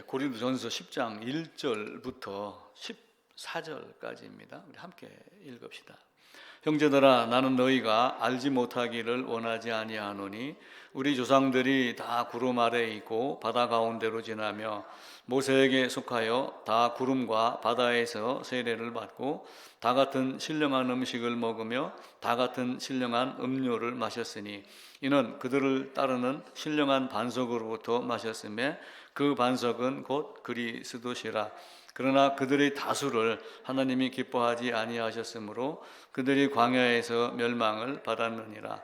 고린도전서 10장 1절부터 14절까지입니다. 우리 함께 읽읍시다. 형제들아, 나는 너희가 알지 못하기를 원하지 아니하노니 우리 조상들이 다 구름 아래에 있고 바다 가운데로 지나며 모세에게 속하여 다 구름과 바다에서 세례를 받고 다 같은 신령한 음식을 먹으며 다 같은 신령한 음료를 마셨으니 이는 그들을 따르는 신령한 반석으로부터 마셨으며 그 반석은 곧 그리스도시라. 그러나 그들의 다수를 하나님이 기뻐하지 아니하셨으므로 그들이 광야에서 멸망을 받았느니라.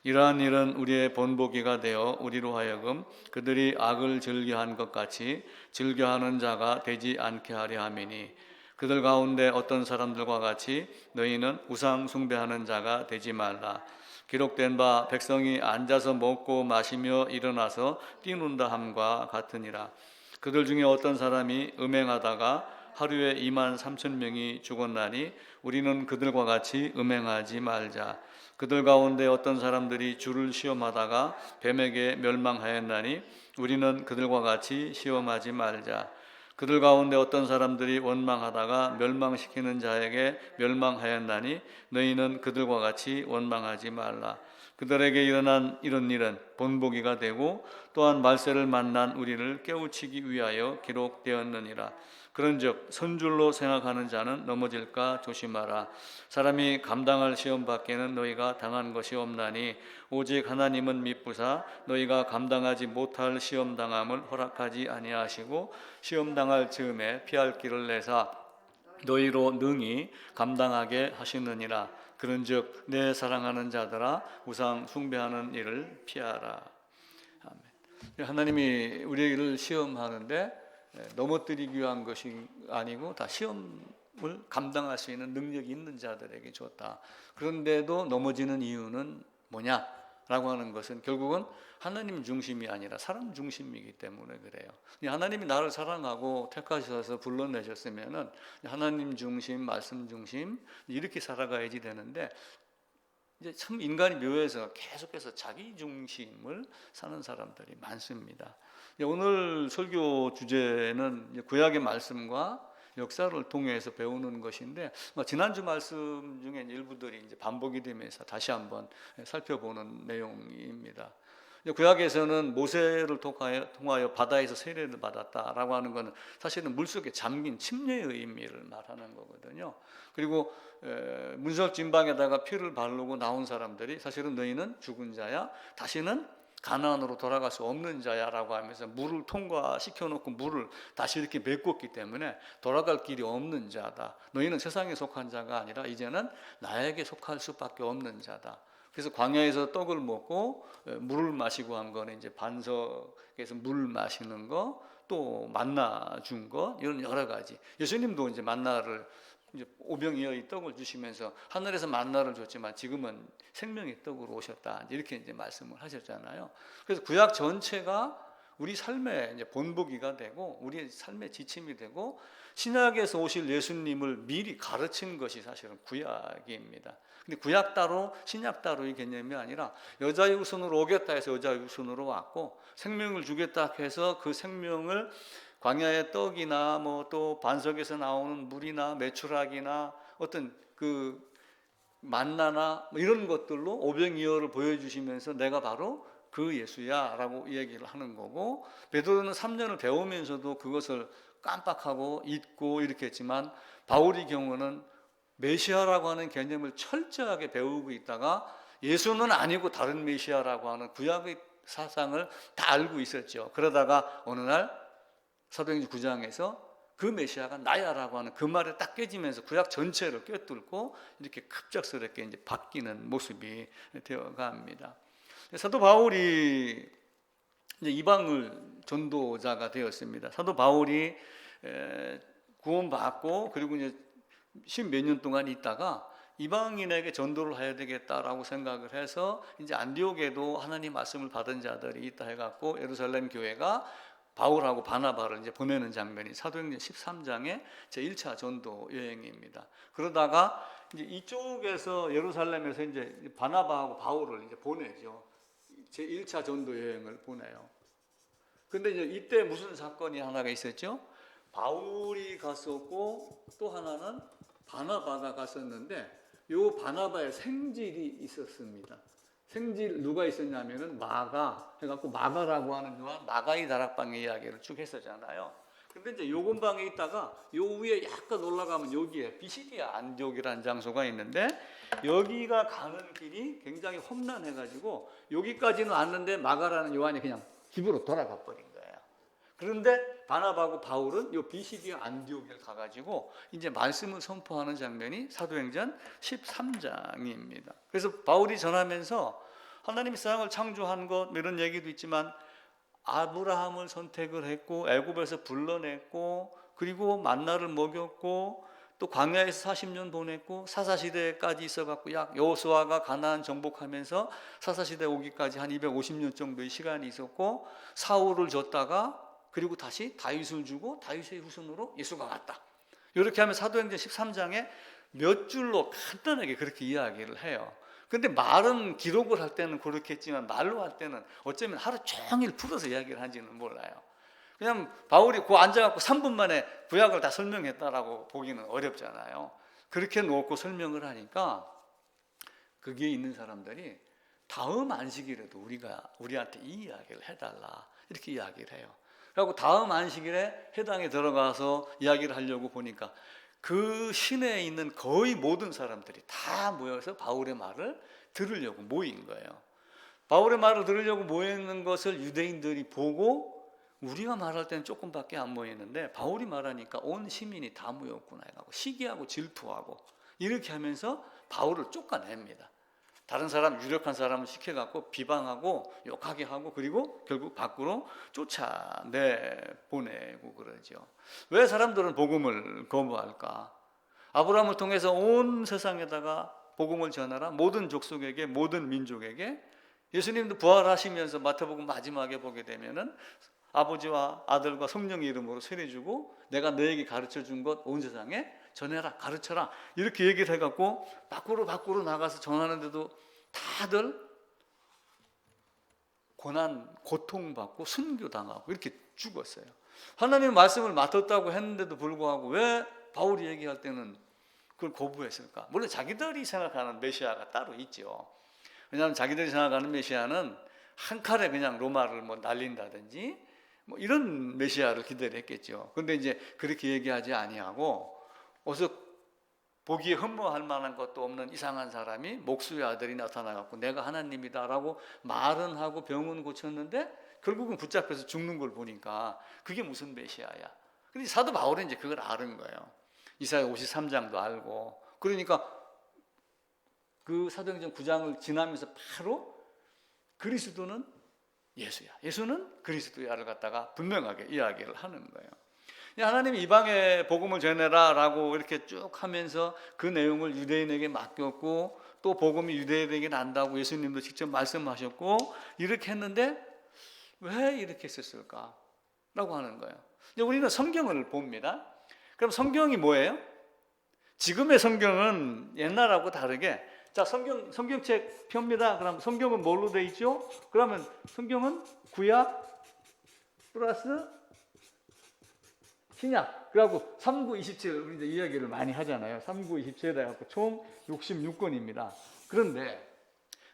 이러한 일은 우리의 본보기가 되어 우리로 하여금 그들이 악을 즐겨한 것 같이 즐겨하는 자가 되지 않게 하려 함이니, 그들 가운데 어떤 사람들과 같이 너희는 우상 숭배하는 자가 되지 말라. 기록된 바 백성이 앉아서 먹고 마시며 일어나서 뛰는다 함과 같으니라. 그들 중에 어떤 사람이 음행하다가 하루에 23,000명이 죽었나니 우리는 그들과 같이 음행하지 말자. 그들 가운데 어떤 사람들이 주를 시험하다가 뱀에게 멸망하였나니 우리는 그들과 같이 시험하지 말자. 그들 가운데 어떤 사람들이 원망하다가 멸망시키는 자에게 멸망하였나니 너희는 그들과 같이 원망하지 말라. 그들에게 일어난 이런 일은 본보기가 되고 또한 말세를 만난 우리를 깨우치기 위하여 기록되었느니라. 그런즉 선줄로 생각하는 자는 넘어질까 조심하라. 사람이 감당할 시험 밖에는 너희가 당한 것이 없나니 오직 하나님은 미쁘사 너희가 감당하지 못할 시험 당함을 허락하지 아니하시고 시험 당할 즈음에 피할 길을 내사 너희로 능히 감당하게 하시느니라. 그런즉 내 사랑하는 자들아, 우상 숭배하는 일을 피하라. 아멘. 하나님이 우리를 시험하는데 넘어뜨리기 위한 것이 아니고 다 시험을 감당할 수 있는 능력이 있는 자들에게 줬다. 그런데도 넘어지는 이유는 뭐냐라고 하는 것은 결국은 하나님 중심이 아니라 사람 중심이기 때문에 그래요. 하나님이 나를 사랑하고 택하셔서 불러내셨으면은 하나님 중심, 말씀 중심 이렇게 살아가야지 되는데, 이제 참 인간이 묘해서 계속해서 자기 중심을 사는 사람들이 많습니다. 오늘 설교 주제는 구약의 말씀과 역사를 통해서 배우는 것인데, 지난주 말씀 중에 일부들이 이제 반복이 되면서 다시 한번 살펴보는 내용입니다. 구약에서는 모세를 통하여 바다에서 세례를 받았다라고 하는 것은 사실은 물속에 잠긴 침례의 의미를 말하는 거거든요. 그리고 문설진방에다가 피를 바르고 나온 사람들이 사실은 너희는 죽은 자야, 다시는 가나안으로 돌아갈 수 없는 자야라고 하면서 물을 통과시켜 놓고 물을 다시 이렇게 메꿨기 때문에 돌아갈 길이 없는 자다. 너희는 세상에 속한 자가 아니라 이제는 나에게 속할 수밖에 없는 자다. 그래서 광야에서 떡을 먹고 물을 마시고 한 거는 이제 반석에서 물 마시는 거, 또 만나 준 거, 이런 여러 가지. 예수님도 이제 만나를 이제 오병이어의 떡을 주시면서 하늘에서 만나를 줬지만 지금은 생명의 떡으로 오셨다, 이렇게 이제 말씀을 하셨잖아요. 그래서 구약 전체가 우리 삶의 이제 본보기가 되고 우리의 삶의 지침이 되고 신약에서 오실 예수님을 미리 가르친 것이 사실은 구약입니다. 근데 구약 따로 신약 따로의 개념이 아니라 여자의 후손으로 오겠다 해서 여자의 후손으로 왔고, 생명을 주겠다 해서 그 생명을 광야의 떡이나 뭐 또 반석에서 나오는 물이나 메추라기나 어떤 그 만나나 뭐 이런 것들로 오병이어를 보여주시면서 내가 바로 그 예수야 라고 얘기를 하는 거고, 베드로는 3년을 배우면서도 그것을 깜빡하고 잊고 이렇게 했지만 바울의 경우는 메시아라고 하는 개념을 철저하게 배우고 있다가 예수는 아니고 다른 메시아라고 하는 구약의 사상을 다 알고 있었죠. 그러다가 어느 날 사도행전 9장에서 그 메시아가 나야라고 하는 그 말에 딱 깨지면서 구약 전체를 꿰뚫고 이렇게 급작스럽게 이제 바뀌는 모습이 되어갑니다. 사도 바울이 이제 이방을 전도자가 되었습니다. 사도 바울이 구원받고 그리고 이제 10몇 년 동안 있다가 이방인에게 전도를 해야 되겠다라고 생각을 해서 이제 안디옥에도 하나님 말씀을 받은 자들이 있다 해갖고 예루살렘 교회가 바울하고 바나바를 이제 보내는 장면이 사도행전 13장의 제1차 전도 여행입니다. 그러다가 이제 이쪽에서 예루살렘에서 이제 바나바하고 바울을 이제 보내죠. 제1차 전도 여행을 보내요. 근데 이제 이때 무슨 사건이 하나가 있었죠? 바울이 갔었고 또 하나는 바나바가 갔었는데 요 바나바의 생질이 있었습니다. 생질 누가 있었냐면은 마가 해갖고 마가라고 하는 요한 마가의 다락방의 이야기를 쭉 했었잖아요. 근데 이제 요 근방에 있다가 요 위에 약간 올라가면 여기에 비시디아 안디옥이라는 장소가 있는데 여기가 가는 길이 굉장히 험난해가지고 여기까지는 왔는데 마가라는 요한이 그냥 집으로 돌아가 버린 거예요. 그런데 바나바하고 바울은 요 비시디아 안디옥에 가가지고 이제 말씀을 선포하는 장면이 사도행전 13장입니다. 그래서 바울이 전하면서 하나님이 세상을 창조한 것 이런 얘기도 있지만 아브라함을 선택을 했고 애굽에서 불러냈고 그리고 만나를 먹였고 또 광야에서 40년 보냈고 사사시대까지 있어갖고 약 여호수아가 가나안 정복하면서 사사시대 오기까지 한 250년 정도의 시간이 있었고 사울을 줬다가 그리고 다시 다윗을 주고 다윗의 후손으로 예수가 왔다. 이렇게 하면 사도행전 13장에 몇 줄로 간단하게 그렇게 이야기를 해요. 근데 말은 기록을 할 때는 그렇게 했지만 말로 할 때는 어쩌면 하루 종일 풀어서 이야기를 한지는 몰라요. 그냥 바울이 그 앉아갖고 3분 만에 구약을 다 설명했다라고 보기는 어렵잖아요. 그렇게 놓고 설명을 하니까 거기에 있는 사람들이 다음 안식일에도 우리한테 이 이야기를 해달라 이렇게 이야기를 해요. 그리고 다음 안식일에 회당에 들어가서 이야기를 하려고 보니까 그 시내에 있는 거의 모든 사람들이 다 모여서 바울의 말을 들으려고 모인 거예요. 바울의 말을 들으려고 모이는 것을 유대인들이 보고 우리가 말할 때는 조금밖에 안 모이는데 바울이 말하니까 온 시민이 다 모였구나 해가지고 시기하고 질투하고 이렇게 하면서 바울을 쫓아냅니다. 다른 사람 유력한 사람을 시켜갖고 비방하고 욕하게 하고 그리고 결국 밖으로 쫓아내 보내고 그러죠. 왜 사람들은 복음을 거부할까? 아브라함을 통해서 온 세상에다가 복음을 전하라 모든 족속에게 모든 민족에게. 예수님도 부활하시면서 마태복음 마지막에 보게 되면은 아버지와 아들과 성령의 이름으로 세례주고 내가 너에게 가르쳐 준 것 온 세상에 전해라 가르쳐라 이렇게 얘기를 해갖고 밖으로 나가서 전하는데도 다들 고난 고통받고 순교당하고 이렇게 죽었어요. 하나님의 말씀을 맡았다고 했는데도 불구하고 왜 바울이 얘기할 때는 그걸 거부했을까? 물론 자기들이 생각하는 메시아가 따로 있죠. 왜냐하면 자기들이 생각하는 메시아는 한 칼에 그냥 로마를 뭐 날린다든지 뭐 이런 메시아를 기대했겠죠. 그런데 이제 그렇게 얘기하지 아니하고 어서 보기에 흠모할 만한 것도 없는 이상한 사람이 목수의 아들이 나타나갖고 내가 하나님이다라고 말은 하고 병은 고쳤는데 결국은 붙잡혀서 죽는 걸 보니까 그게 무슨 메시아야. 근데 사도 바울은 이제 그걸 아는 거예요. 이사야 53장도 알고. 그러니까 그 사도행전 9장을 지나면서 바로 그리스도는 예수야. 예수는 그리스도야를 갖다가 분명하게 이야기를 하는 거예요. 하나님이 이방에 복음을 전해라라고 이렇게 쭉 하면서 그 내용을 유대인에게 맡겼고 또 복음이 유대인에게 난다고 예수님도 직접 말씀하셨고 이렇게 했는데 왜 이렇게 했었을까? 라고 하는 거예요. 이제 우리는 성경을 봅니다. 그럼 성경이 뭐예요? 지금의 성경은 옛날하고 다르게 자 성경책 펴입니다. 그럼 성경은 뭘로 돼 있죠? 그러면 성경은 구약 플러스 신약 그래갖고 3927 우리 이제 이야기를 많이 하잖아요. 3927 해갖고 총 66권입니다. 그런데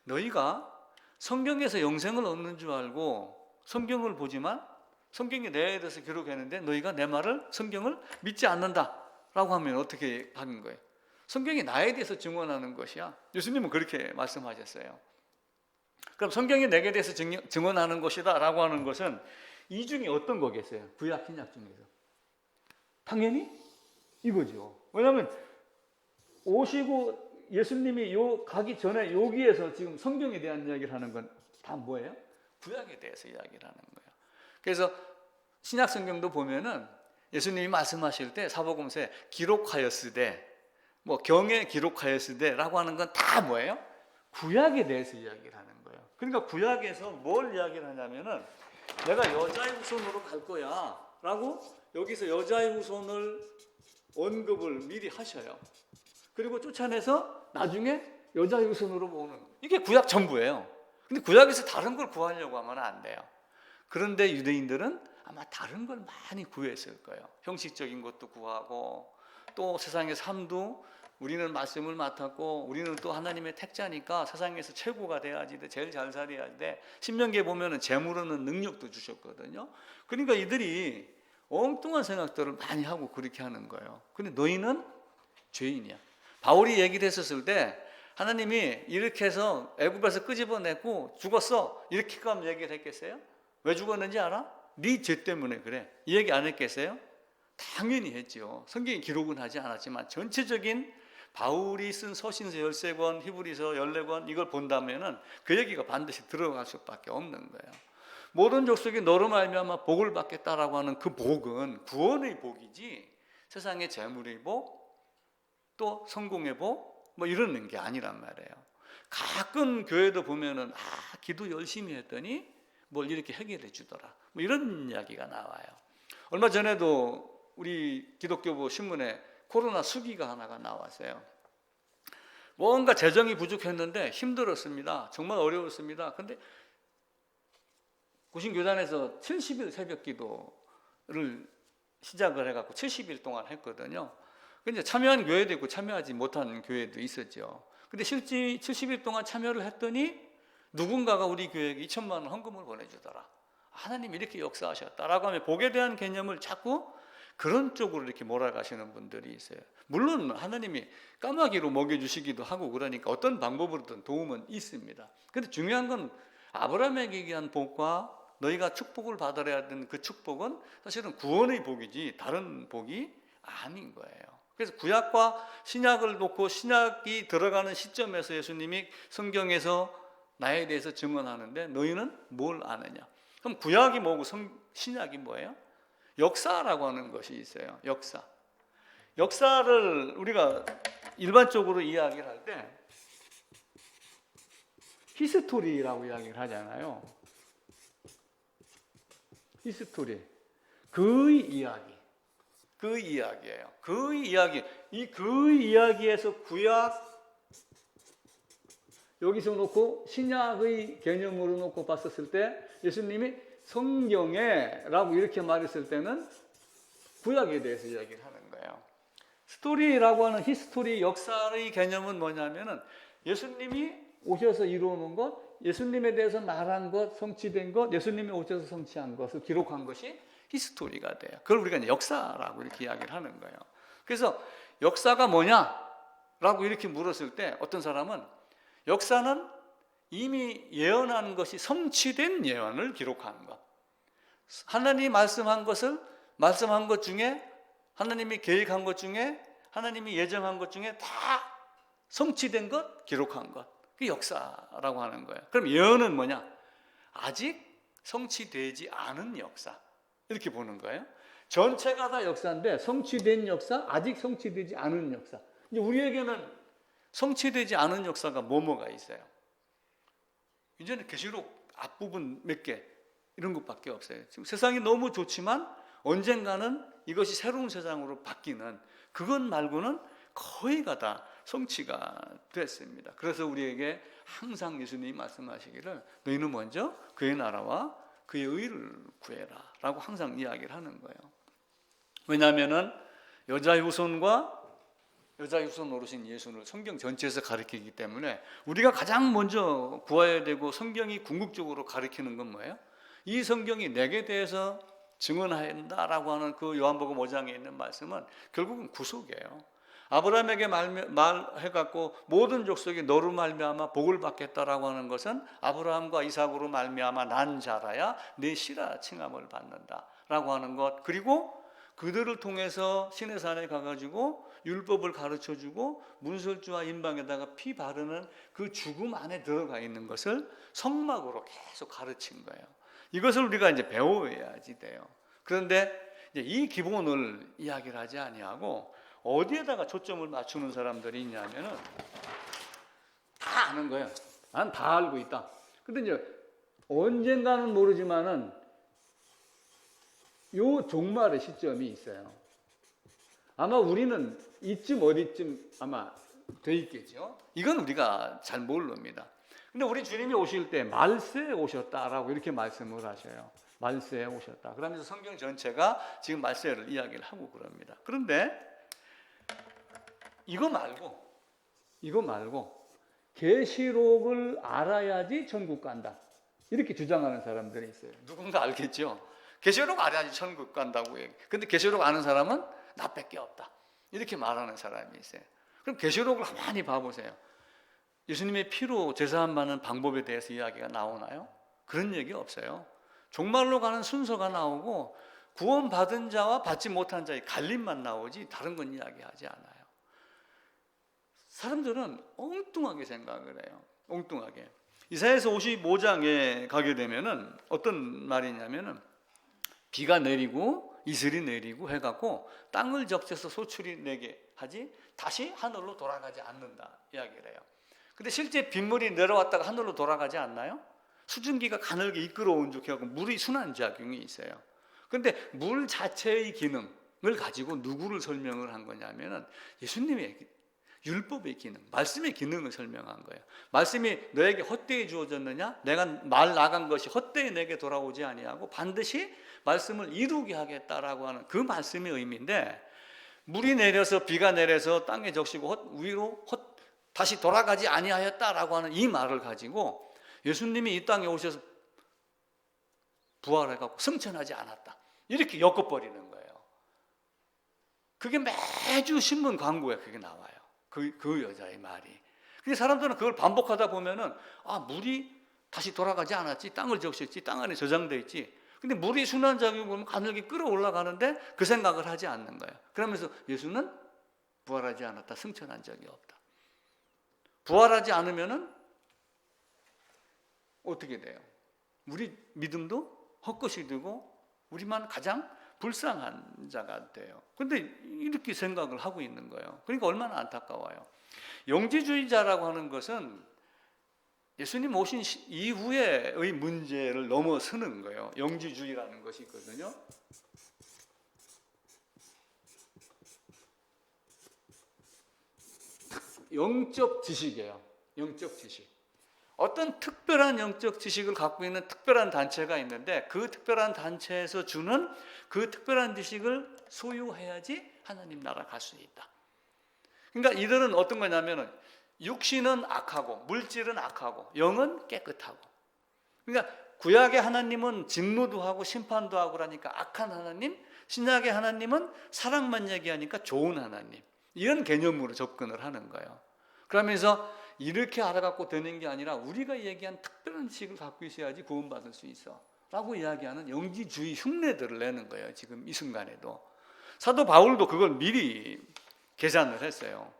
너희가 성경에서 영생을 얻는 줄 알고 성경을 보지만 성경이 내에 대해서 기록했는데 너희가 내 말을 성경을 믿지 않는다라고 하면 어떻게 하는 거예요? 성경이 나에 대해서 증언하는 것이야. 예수님은 그렇게 말씀하셨어요. 그럼 성경이 내게 대해서 증언하는 것이다 라고 하는 것은 이 중에 어떤 거겠어요? 구약 신약 중에서 당연히 이거죠. 왜냐하면 오시고 예수님이 가기 전에 여기에서 지금 성경에 대한 이야기를 하는 건 다 뭐예요? 구약에 대해서 이야기를 하는 거예요. 그래서 신약 성경도 보면은 예수님이 말씀하실 때 사복음서에 기록하였으되 뭐 경에 기록하였으되라고 하는 건 다 뭐예요? 구약에 대해서 이야기를 하는 거예요. 그러니까 구약에서 뭘 이야기를 하냐면은 내가 여자의 후손으로 갈 거야 라고 여기서 여자의 후손을 언급을 미리 하셔요. 그리고 쫓아내서 나중에 여자의 후손으로 보는 이게 구약 전부예요. 근데 구약에서 다른 걸 구하려고 하면 안 돼요. 그런데 유대인들은 아마 다른 걸 많이 구했을 거예요. 형식적인 것도 구하고, 또 세상의 삶도 우리는 말씀을 맡았고 우리는 또 하나님의 택자니까 세상에서 최고가 돼야지 돼, 제일 잘 살아야 돼. 신명기에 보면은 재물로는 능력도 주셨거든요. 그러니까 이들이 엉뚱한 생각들을 많이 하고 그렇게 하는 거예요. 근데 너희는 죄인이야. 바울이 얘기를 했었을 때 하나님이 이렇게 해서 애굽에서 끄집어내고 죽었어, 이렇게 하면 얘기를 했겠어요? 왜 죽었는지 알아? 네 죄 때문에 그래, 이 얘기 안 했겠어요? 당연히 했죠. 성경에 기록은 하지 않았지만 전체적인 바울이 쓴 서신서 13권, 히브리서 14권 이걸 본다면은 그 얘기가 반드시 들어갈 수밖에 없는 거예요. 모든 족속이 너로 말미암아 복을 받겠다라고 하는 그 복은 구원의 복이지 세상의 재물의 복, 또 성공의 복, 뭐 이러는 게 아니란 말이에요. 가끔 교회도 보면은 기도 열심히 했더니 뭘 이렇게 해결해 주더라, 뭐 이런 이야기가 나와요. 얼마 전에도 우리 기독교부 신문에 코로나 수기가 하나가 나왔어요. 뭔가 재정이 부족했는데 힘들었습니다. 정말 어려웠습니다. 근데 구신교단에서 70일 새벽 기도를 시작을 해갖고 70일 동안 했거든요. 근데 참여한 교회도 있고 참여하지 못한 교회도 있었죠. 근데 실제 70일 동안 참여를 했더니 누군가가 우리 교회에 2천만 원 헌금을 보내주더라. 하나님이 이렇게 역사하셨다라고 하면 복에 대한 개념을 자꾸 그런 쪽으로 이렇게 몰아가시는 분들이 있어요. 물론 하나님이 까마귀로 먹여주시기도 하고 그러니까 어떤 방법으로든 도움은 있습니다. 근데 중요한 건 아브라함에게 얘기한 복과 너희가 축복을 받아야 되는 그 축복은 사실은 구원의 복이지 다른 복이 아닌 거예요. 그래서 구약과 신약을 놓고 신약이 들어가는 시점에서 예수님이 성경에서 나에 대해서 증언하는데 너희는 뭘 아느냐? 그럼 구약이 뭐고 신약이 뭐예요? 역사라고 하는 것이 있어요. 역사를 우리가 일반적으로 이야기를 할 때 히스토리라고 이야기를 하잖아요. 히스토리, 그의 이야기, 그 이야기예요. 그의 이야기, 그의 이야기에서 구약 여기서 놓고 신약의 개념으로 놓고 봤었을 때 예수님이 성경에 라고 이렇게 말했을 때는 구약에 대해서 이야기를 하는 거예요. 스토리라고 하는 히스토리, 역사의 개념은 뭐냐면은 예수님이 오셔서 이루어놓은 것, 예수님에 대해서 말한 것, 성취된 것, 예수님이 오셔서 성취한 것을 기록한 것이 히스토리가 돼요. 그걸 우리가 역사라고 이렇게 이야기를 하는 거예요. 그래서 역사가 뭐냐라고 이렇게 물었을 때 어떤 사람은 역사는 이미 예언한 것이 성취된 예언을 기록하는 것. 하나님이 말씀한 것을 말씀한 것 중에 하나님이 계획한 것 중에 하나님이 예정한 것 중에 다 성취된 것 기록한 것. 그게 역사라고 하는 거예요. 그럼 예언은 뭐냐? 아직 성취되지 않은 역사. 이렇게 보는 거예요. 전체가 다 역사인데 성취된 역사, 아직 성취되지 않은 역사. 이제 우리에게는 성취되지 않은 역사가 뭐가 있어요? 이제는 계시록 앞부분 몇 개 이런 것밖에 없어요. 지금 세상이 너무 좋지만 언젠가는 이것이 새로운 세상으로 바뀌는 그것 말고는 거의가 다 성취가 됐습니다. 그래서 우리에게 항상 예수님이 말씀하시기를 너희는 먼저 그의 나라와 그의 의를 구해라 라고 항상 이야기를 하는 거예요. 왜냐하면 여자 후손 노릇인 예수를 성경 전체에서 가리키기 때문에 우리가 가장 먼저 구해야 되고 성경이 궁극적으로 가리키는 건 뭐예요? 이 성경이 내게 대해서 증언한다라고 하는 그 요한복음 5장에 있는 말씀은 결국은 구속이에요. 아브라함에게 말해갖고 모든 족속이 너로 말미암아 복을 받겠다라고 하는 것은 아브라함과 이삭으로 말미암아 난 자라야 내 씨라 칭함을 받는다라고 하는 것, 그리고 그들을 통해서 시내산에 가가지고 율법을 가르쳐주고 문설주와 인방에다가 피 바르는 그 죽음 안에 들어가 있는 것을 성막으로 계속 가르친 거예요. 이것을 우리가 이제 배워야지 돼요. 그런데 이제 이 기본을 이야기를 하지 아니하고 어디에다가 초점을 맞추는 사람들이 있냐면은 다 아는 거예요. 난 다 알고 있다. 근데 이제 언젠가는 모르지만은 요 종말의 시점이 있어요. 아마 우리는 이쯤 어디쯤 아마 돼 있겠죠. 이건 우리가 잘 모릅니다. 근데 우리 주님이 오실 때 말세에 오셨다라고 이렇게 말씀을 하셔요. 말세에 오셨다. 그러면서 성경 전체가 지금 말세를 이야기를 하고 그럽니다. 그런데 이거 말고 계시록을 알아야지 천국 간다, 이렇게 주장하는 사람들이 있어요. 누군가 알겠죠? 계시록 알아야지 천국 간다고 얘기. 근데 계시록 아는 사람은 나밖에 없다, 이렇게 말하는 사람이 있어요. 그럼 계시록을 많이 봐보세요. 예수님의 피로 제사함 받는 방법에 대해서 이야기가 나오나요? 그런 얘기 없어요. 종말로 가는 순서가 나오고 구원받은 자와 받지 못한 자의 갈림만 나오지 다른 건 이야기하지 않아요. 사람들은 엉뚱하게 생각을 해요. 엉뚱하게. 이사야서 55장에 가게 되면은 어떤 말이냐면은 비가 내리고 이슬이 내리고 해갖고 땅을 적셔서 소출이 내게 하지 다시 하늘로 돌아가지 않는다 이야기를 해요. 근데 실제 빗물이 내려왔다가 하늘로 돌아가지 않나요? 수증기가 가늘게 이끌어온 적하고 물이 순환작용이 있어요. 근데 물 자체의 기능을 가지고 누구를 설명을 한 거냐면은 예수님의 율법의 기능, 말씀의 기능을 설명한 거예요. 말씀이 너에게 헛되이 주어졌느냐? 내가 말 나간 것이 헛되이 내게 돌아오지 아니하고 반드시 말씀을 이루게 하겠다라고 하는 그 말씀의 의미인데, 물이 내려서 비가 내려서 땅에 적시고 위로 다시 돌아가지 아니하였다라고 하는 이 말을 가지고 예수님이 이 땅에 오셔서 부활해갖고 승천하지 않았다, 이렇게 엮어버리는 거예요. 그게 매주 신문 광고에 그게 나와요. 그 여자의 말이. 근데 사람들은 그걸 반복하다 보면은 물이 다시 돌아가지 않았지, 땅을 적셨지, 땅 안에 저장돼 있지. 근데 물이 순환작용을 보면 가늘게 끌어올라가는데 그 생각을 하지 않는 거예요. 그러면서 예수는 부활하지 않았다, 승천한 적이 없다. 부활하지 않으면은 어떻게 돼요? 우리 믿음도 헛것이 되고 우리만 가장 불쌍한 자가 돼요. 그런데 이렇게 생각을 하고 있는 거예요. 그러니까 얼마나 안타까워요. 영지주의자라고 하는 것은 예수님 오신 이후에의 문제를 넘어서는 거예요. 영지주의라는 것이 있거든요. 영적 지식이에요. 영적 지식. 어떤 특별한 영적 지식을 갖고 있는 특별한 단체가 있는데 그 특별한 단체에서 주는 그 특별한 지식을 소유해야지 하나님 나라 갈 수 있다. 그러니까 이들은 어떤 거냐면은 육신은 악하고 물질은 악하고 영은 깨끗하고, 그러니까 구약의 하나님은 진노도 하고 심판도 하고 그러니까 악한 하나님, 신약의 하나님은 사랑만 얘기하니까 좋은 하나님, 이런 개념으로 접근을 하는 거예요. 그러면서 이렇게 알아갖고 되는 게 아니라 우리가 얘기한 특별한 지식을 갖고 있어야지 구원받을 수 있어 라고 이야기하는 영지주의 흉내들을 내는 거예요. 지금 이 순간에도. 사도 바울도 그걸 미리 계산을 했어요.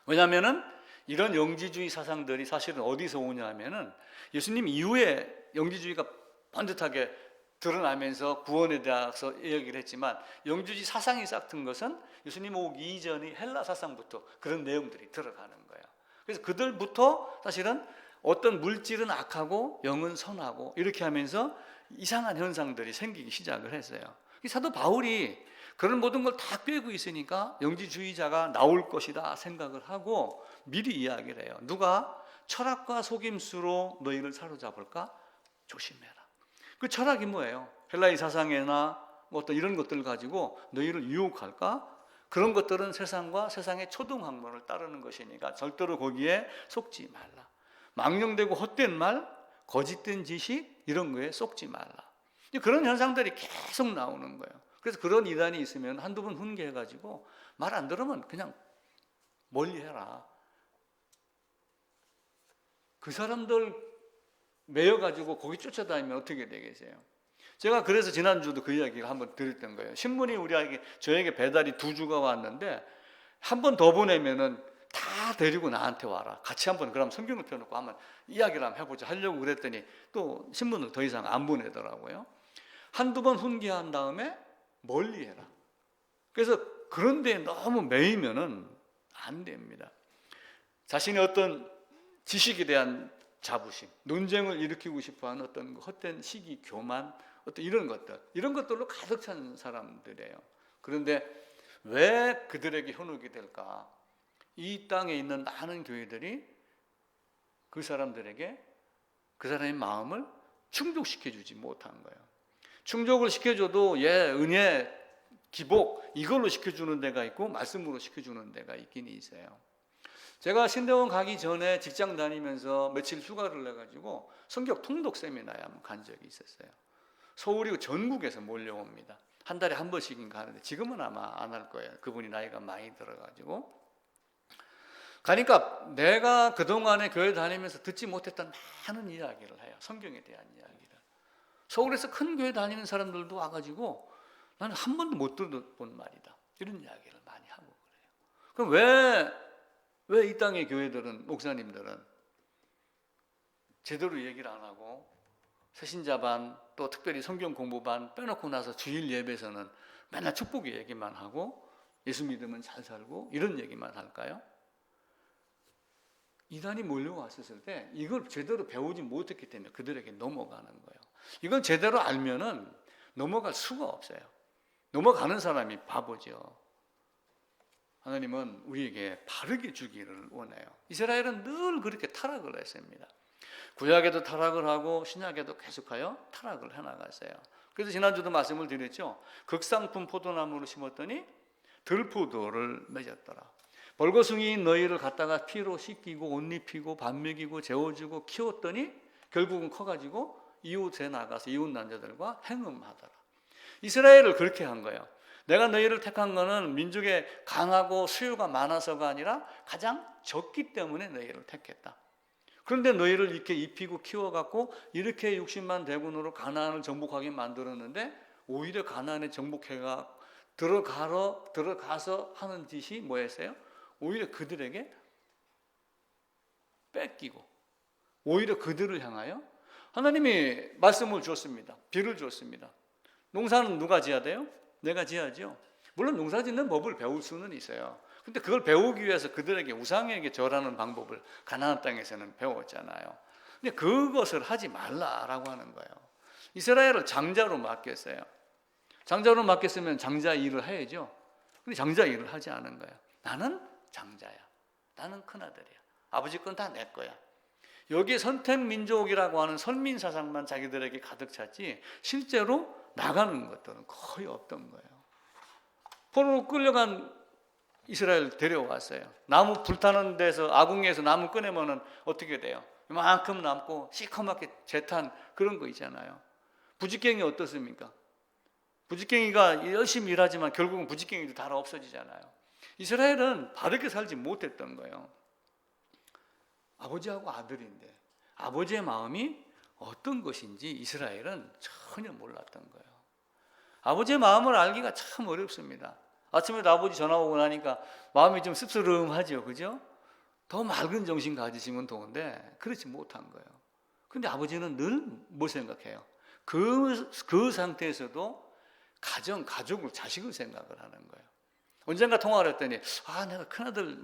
왜냐하면 이런 영지주의 사상들이 사실은 어디서 오냐 하면은 예수님 이후에 영지주의가 번듯하게 드러나면서 구원에 대해서 얘기를 했지만 영지주의 사상이 싹튼 것은 예수님 오기 이전의 헬라 사상부터 그런 내용들이 들어가는 거예요. 그래서 그들부터 사실은 어떤 물질은 악하고 영은 선하고 이렇게 하면서 이상한 현상들이 생기기 시작을 했어요. 사도 바울이 그런 모든 걸 다 꿰고 있으니까 영지주의자가 나올 것이다 생각을 하고 미리 이야기를 해요. 누가 철학과 속임수로 너희를 사로잡을까? 조심해라. 그 철학이 뭐예요? 헬라의 사상이나 어떤 이런 것들을 가지고 너희를 유혹할까? 그런 것들은 세상과 세상의 초등학문을 따르는 것이니까 절대로 거기에 속지 말라. 망령되고 헛된 말, 거짓된 지식 이런 거에 속지 말라. 그런 현상들이 계속 나오는 거예요. 그래서 그런 이단이 있으면 한두 번 훈계해가지고 말 안 들으면 그냥 멀리해라. 그 사람들 매여가지고 거기 쫓아다니면 어떻게 되겠어요? 제가 그래서 지난주도 그 이야기를 한번 드렸던 거예요. 신문이 저에게 배달이 2주가 왔는데 한 번 더 보내면은 다 데리고 나한테 와라. 같이 한번 그럼 성경을 펴놓고 한번 이야기를 한번 해보자 하려고 그랬더니 또 신문을 더 이상 안 보내더라고요. 한두 번 훈계한 다음에 멀리해라. 그래서 그런 데에 너무 매이면은 안 됩니다. 자신의 어떤 지식에 대한 자부심, 논쟁을 일으키고 싶어하는 어떤 헛된 시기, 교만, 어떤 이런 것들로 가득 찬 사람들이에요. 그런데 왜 그들에게 현혹이 될까? 이 땅에 있는 많은 교회들이 그 사람들에게 그 사람의 마음을 충족시켜주지 못한 거예요. 충족을 시켜줘도 은혜, 기복 이걸로 시켜주는 데가 있고 말씀으로 시켜주는 데가 있긴 있어요. 제가 신대원 가기 전에 직장 다니면서 며칠 휴가를 내가지고 성경 통독 세미나에 한번 간 적이 있었어요. 서울이고 전국에서 몰려옵니다. 한 달에 한 번씩은 가는데 지금은 아마 안 할 거예요. 그분이 나이가 많이 들어가지고. 가니까 내가 그동안에 교회 다니면서 듣지 못했던 많은 이야기를 해요. 성경에 대한 이야기를. 서울에서 큰 교회 다니는 사람들도 와가지고 나는 한 번도 못 들어본 말이다, 이런 이야기를 많이 하고 그래요. 그럼 왜 이 땅의 교회들은, 목사님들은 제대로 얘기를 안 하고 새신자반 또 특별히 성경 공부반 빼놓고 나서 주일 예배에서는 맨날 축복의 얘기만 하고 예수 믿으면 잘 살고 이런 얘기만 할까요? 이단이 몰려왔었을 때 이걸 제대로 배우지 못했기 때문에 그들에게 넘어가는 거예요. 이걸 제대로 알면은 넘어갈 수가 없어요. 넘어가는 사람이 바보죠. 하나님은 우리에게 바르게 주기를 원해요. 이스라엘은 늘 그렇게 타락을 했습니다. 구약에도 타락을 하고 신약에도 계속하여 타락을 해나갔어요. 그래서 지난주도 말씀을 드렸죠. 극상품 포도나무를 심었더니 들포도를 맺었더라. 벌거숭이인 너희를 갖다가 피로 씻기고 옷 입히고 밥 먹이고 재워주고 키웠더니 결국은 커가지고 이웃에 나가서 이웃 남자들과 행음하더라. 이스라엘을 그렇게 한 거예요. 내가 너희를 택한 거는 민족에 강하고 수요가 많아서가 아니라 가장 적기 때문에 너희를 택했다. 그런데 너희를 이렇게 입히고 키워갖고 이렇게 60만 대군으로 가나안을 정복하게 만들었는데 오히려 가나안에 정복해가 들어가서 하는 짓이 뭐였어요? 오히려 그들에게 뺏기고 오히려 그들을 향하여 하나님이 말씀을 줬습니다. 비를 줬습니다. 농사는 누가 지어야 돼요? 내가 지어야죠. 물론 농사 짓는 법을 배울 수는 있어요. 근데 그걸 배우기 위해서 그들에게 우상에게 절하는 방법을 가나안 땅에서는 배웠잖아요. 근데 그것을 하지 말라라고 하는 거예요. 이스라엘을 장자로 맡겼어요. 장자로 맡겼으면 장자 일을 해야죠. 근데 장자 일을 하지 않은 거예요. 나는 장자야. 나는 큰아들이야. 아버지 건 다 내 거야. 여기 선택민족이라고 하는 선민사상만 자기들에게 가득 찼지 실제로 나가는 것들은 거의 없던 거예요. 포로로 끌려간 이스라엘 데려왔어요. 나무 불타는 데서 아궁이에서 나무 꺼내면은 어떻게 돼요? 이만큼 남고 시커멓게 재탄 그런 거 있잖아요. 부직갱이 어떻습니까? 부직갱이가 열심히 일하지만 결국은 부직갱이도 다 없어지잖아요. 이스라엘은 바르게 살지 못했던 거예요. 아버지하고 아들인데 아버지의 마음이 어떤 것인지 이스라엘은 전혀 몰랐던 거예요. 아버지의 마음을 알기가 참 어렵습니다. 아침에도 아버지 전화 오고 나니까 마음이 좀 씁쓸름하죠, 그죠? 더 맑은 정신 가지시면 좋은데 그렇지 못한 거예요. 근데 아버지는 늘 뭘 생각해요? 그 상태에서도 가족을, 자식을 생각을 하는 거예요. 언젠가 통화를 했더니 내가 큰아들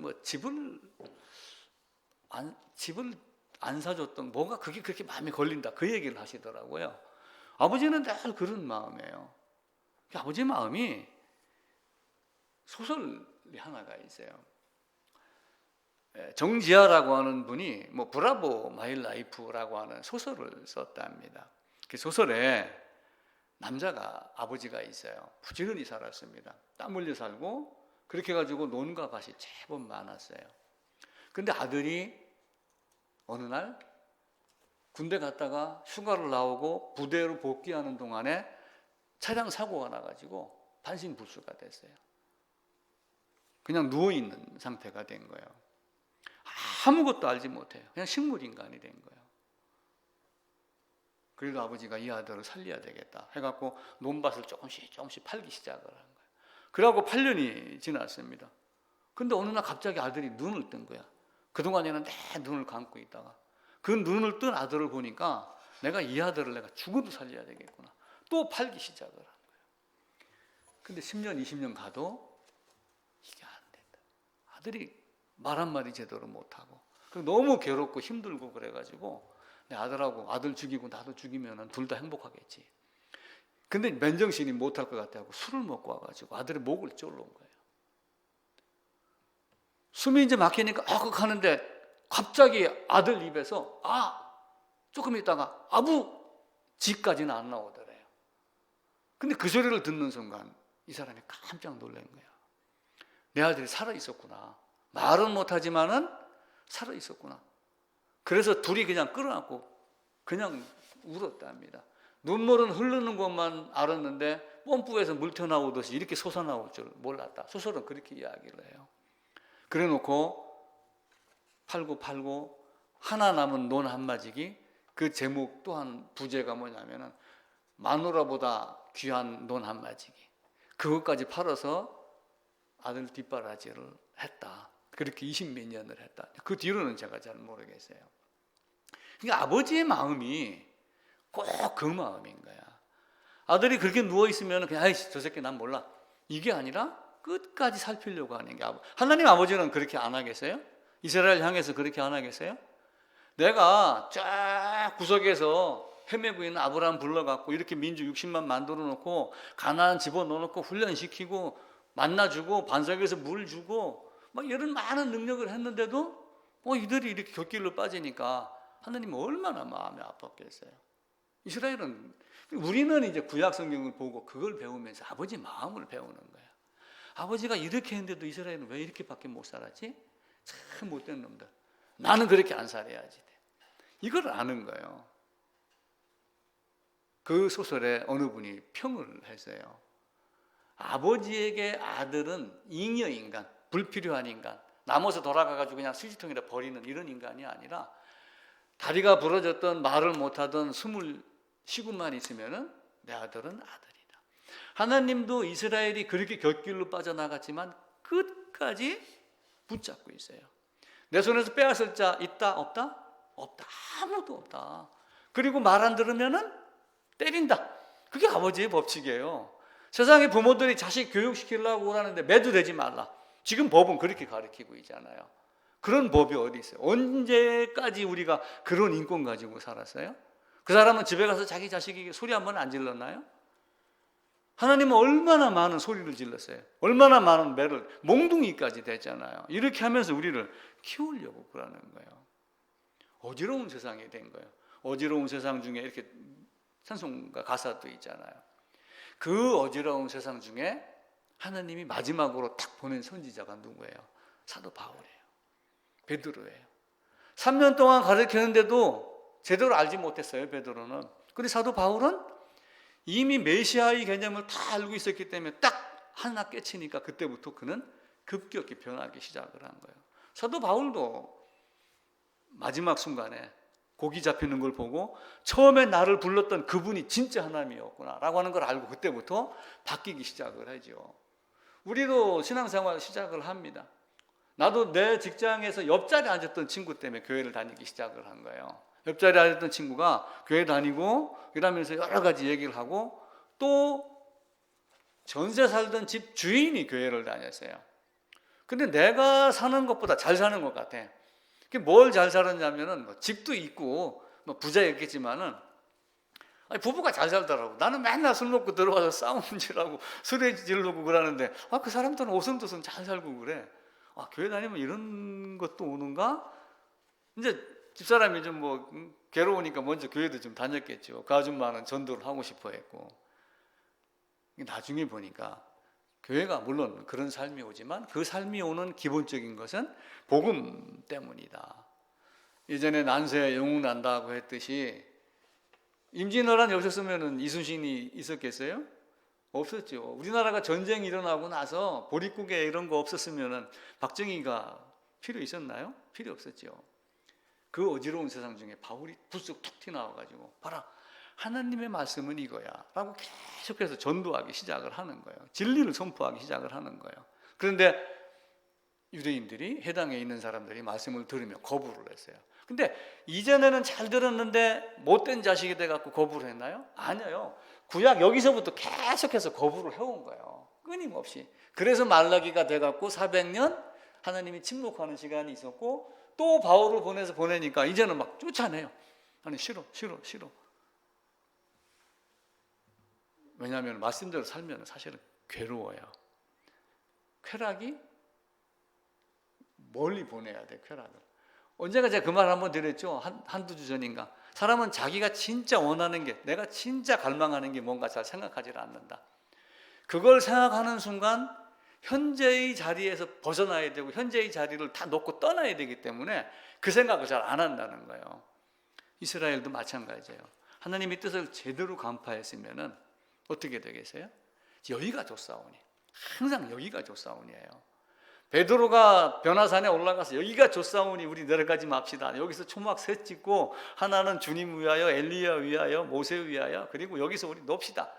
집을 안 사줬던 뭐가 그게 그렇게 마음에 걸린다 그 얘기를 하시더라고요. 아버지는 늘 그런 마음이에요. 아버지 마음이 소설이 하나가 있어요. 정지아라고 하는 분이 브라보 마이 라이프라고 하는 소설을 썼답니다. 그 소설에 남자가 아버지가 있어요. 부지런히 살았습니다. 땀 흘려 살고 그렇게 해가지고 논과 밭이 제법 많았어요. 근데 아들이 어느 날 군대 갔다가 휴가를 나오고 부대로 복귀하는 동안에 차량 사고가 나가지고 반신불수가 됐어요. 그냥 누워있는 상태가 된 거예요. 아무것도 알지 못해요. 그냥 식물인간이 된 거예요. 그래도 아버지가 이 아들을 살려야 되겠다 해갖고 논밭을 조금씩 팔기 시작을 한 거예요. 그러고 8년이 지났습니다. 근데 어느 날 갑자기 아들이 눈을 뜬 거야. 그동안에는 내 눈을 감고 있다가 그 눈을 뜬 아들을 보니까 내가 이 아들을 내가 죽어도 살려야 되겠구나. 또 팔기 시작을 한 거예요. 근데 10년, 20년 가도 이게 안 된다. 아들이 말 한마디 제대로 못하고 너무 괴롭고 힘들고 그래가지고 내 아들하고 아들 죽이고 나도 죽이면 둘 다 행복하겠지. 근데 맨정신이 못할 것 같아서 술을 먹고 와가지고 아들의 목을 졸른 거예요. 숨이 이제 막히니까 하는데 갑자기 아들 입에서 조금 있다가 아부 지까지는 안 나오더래요. 근데 그 소리를 듣는 순간 이 사람이 깜짝 놀란 거야. 내 아들이 살아 있었구나. 말은 못하지만은 살아 있었구나. 그래서 둘이 그냥 끌어안고 그냥 울었답니다. 눈물은 흐르는 것만 알았는데 뽐뿌에서 물 튀어나오듯이 이렇게 솟아나올 줄 몰랐다. 소설은 그렇게 이야기를 해요. 그래 놓고 팔고 하나 남은 논 한마지기, 그 제목 또한 부제가 뭐냐면은 마누라보다 귀한 논 한마지기. 그것까지 팔아서 아들 뒷바라지를 했다. 그렇게 20몇 년을 했다. 그 뒤로는 제가 잘 모르겠어요. 그러니까 아버지의 마음이 꼭 그 마음인 거야. 아들이 그렇게 누워있으면 그냥 아이씨 저 새끼 난 몰라. 이게 아니라 끝까지 살피려고 하는 게 하나님 아버지는 그렇게 안 하겠어요? 이스라엘 향해서 그렇게 안 하겠어요? 내가 쫙 구석에서 헤매고 있는 아브라함 불러갖고 이렇게 민주 60만 만들어 놓고 가나안 집어넣어 놓고 훈련시키고 만나주고 반석에서 물 주고 막 이런 많은 능력을 했는데도 이들이 이렇게 곁길로 빠지니까 하나님은 얼마나 마음이 아팠겠어요. 이스라엘은, 우리는 이제 구약 성경을 보고 그걸 배우면서 아버지 마음을 배우는 거야. 아버지가 이렇게 했는데도 이스라엘은 왜 이렇게밖에 못 살았지? 참 못된 놈들. 나는 그렇게 안 살아야지. 이걸 아는 거예요. 그 소설에 어느 분이 평을 했어요. 아버지에게 아들은 잉여인간, 불필요한 인간, 남아서 돌아가가지고 그냥 수지통에다 버리는 이런 인간이 아니라 다리가 부러졌던 말을 못하던 스물 시군만 있으면은 내 아들은 아들이다. 하나님도 이스라엘이 그렇게 곁길로 빠져나갔지만 끝까지 붙잡고 있어요. 내 손에서 빼앗을 자 있다 없다? 없다. 아무도 없다. 그리고 말 안 들으면은 때린다. 그게 아버지의 법칙이에요. 세상의 부모들이 자식 교육시키려고 하는데 매도되지 말라. 지금 법은 그렇게 가르치고 있잖아요. 그런 법이 어디 있어요? 언제까지 우리가 그런 인권 가지고 살았어요? 그 사람은 집에 가서 자기 자식에게 소리 한 번 안 질렀나요? 하나님은 얼마나 많은 소리를 질렀어요. 얼마나 많은 매를, 몽둥이까지 됐잖아요. 이렇게 하면서 우리를 키우려고 그러는 거예요. 어지러운 세상이 된 거예요. 어지러운 세상 중에 이렇게 찬송가 가사도 있잖아요. 그 어지러운 세상 중에 하나님이 마지막으로 딱 보낸 선지자가 누구예요? 사도 바울이에요. 베드로예요. 3년 동안 가르쳤는데도 제대로 알지 못했어요, 베드로는. 그런데 사도 바울은 이미 메시아의 개념을 다 알고 있었기 때문에 딱 하나 깨치니까 그때부터 그는 급격히 변하기 시작을 한 거예요. 사도 바울도 마지막 순간에 고기 잡히는 걸 보고 처음에 나를 불렀던 그분이 진짜 하나님이었구나 라고 하는 걸 알고 그때부터 바뀌기 시작을 하죠. 우리도 신앙생활 시작을 합니다. 나도 내 직장에서 옆자리에 앉았던 친구 때문에 교회를 다니기 시작을 한 거예요. 옆자리에 앉았던 친구가 교회 다니고 이러면서 여러 가지 얘기를 하고 또 전세 살던 집 주인이 교회를 다녔어요. 근데 내가 사는 것보다 잘 사는 것 같아. 뭘 잘 살았냐면은 뭐 집도 있고 뭐 부자였겠지만은 부부가 잘 살더라고. 나는 맨날 술 먹고 들어와서 싸움질하고 소리 지르고 그러는데 그 사람들은 오순도순 잘 살고 그래. 교회 다니면 이런 것도 오는가? 이제 집사람이 좀 뭐 괴로우니까 먼저 교회도 좀 다녔겠죠. 그 아줌마는 전도를 하고 싶어 했고. 나중에 보니까 교회가 물론 그런 삶이 오지만 그 삶이 오는 기본적인 것은 복음 때문이다. 예전에 난세 영웅 난다고 했듯이 임진왜란이 없었으면 이순신이 있었겠어요? 없었죠. 우리나라가 전쟁이 일어나고 나서 보릿고개 이런 거 없었으면 박정희가 필요 있었나요? 필요 없었죠. 그 어지러운 세상 중에 바울이 불쑥 툭 튀어나와가지고 봐라, 하나님의 말씀은 이거야 라고 계속해서 전도하기 시작을 하는 거예요. 진리를 선포하기 시작을 하는 거예요. 그런데 유대인들이, 해당에 있는 사람들이 말씀을 들으며 거부를 했어요. 근데 이전에는 잘 들었는데 못된 자식이 돼갖고 거부를 했나요? 아니에요. 구약 여기서부터 계속해서 거부를 해온 거예요. 끊임없이. 그래서 말라기가 돼갖고 400년 하나님이 침묵하는 시간이 있었고 또 바울을 보내니까 이제는 막 쫓아내요. 아니 싫어. 왜냐하면 말씀대로 살면 사실은 괴로워요. 쾌락이 멀리 보내야 돼, 쾌락을. 언젠가 제가 그 말 한번 드렸죠. 한두 주 전인가. 사람은 자기가 진짜 원하는 게, 내가 진짜 갈망하는 게 뭔가 잘 생각하지 않는다. 그걸 생각하는 순간 현재의 자리에서 벗어나야 되고 현재의 자리를 다 놓고 떠나야 되기 때문에 그 생각을 잘 안 한다는 거예요. 이스라엘도 마찬가지예요. 하나님의 뜻을 제대로 간파했으면 어떻게 되겠어요? 여기가 좋사오니, 항상 여기가 좋사오니예요. 베드로가 변화산에 올라가서 여기가 좋사오니 우리 내려가지 맙시다. 여기서 초막 셋 짓고 하나는 주님 위하여, 엘리야 위하여, 모세 위하여, 그리고 여기서 우리 놉시다.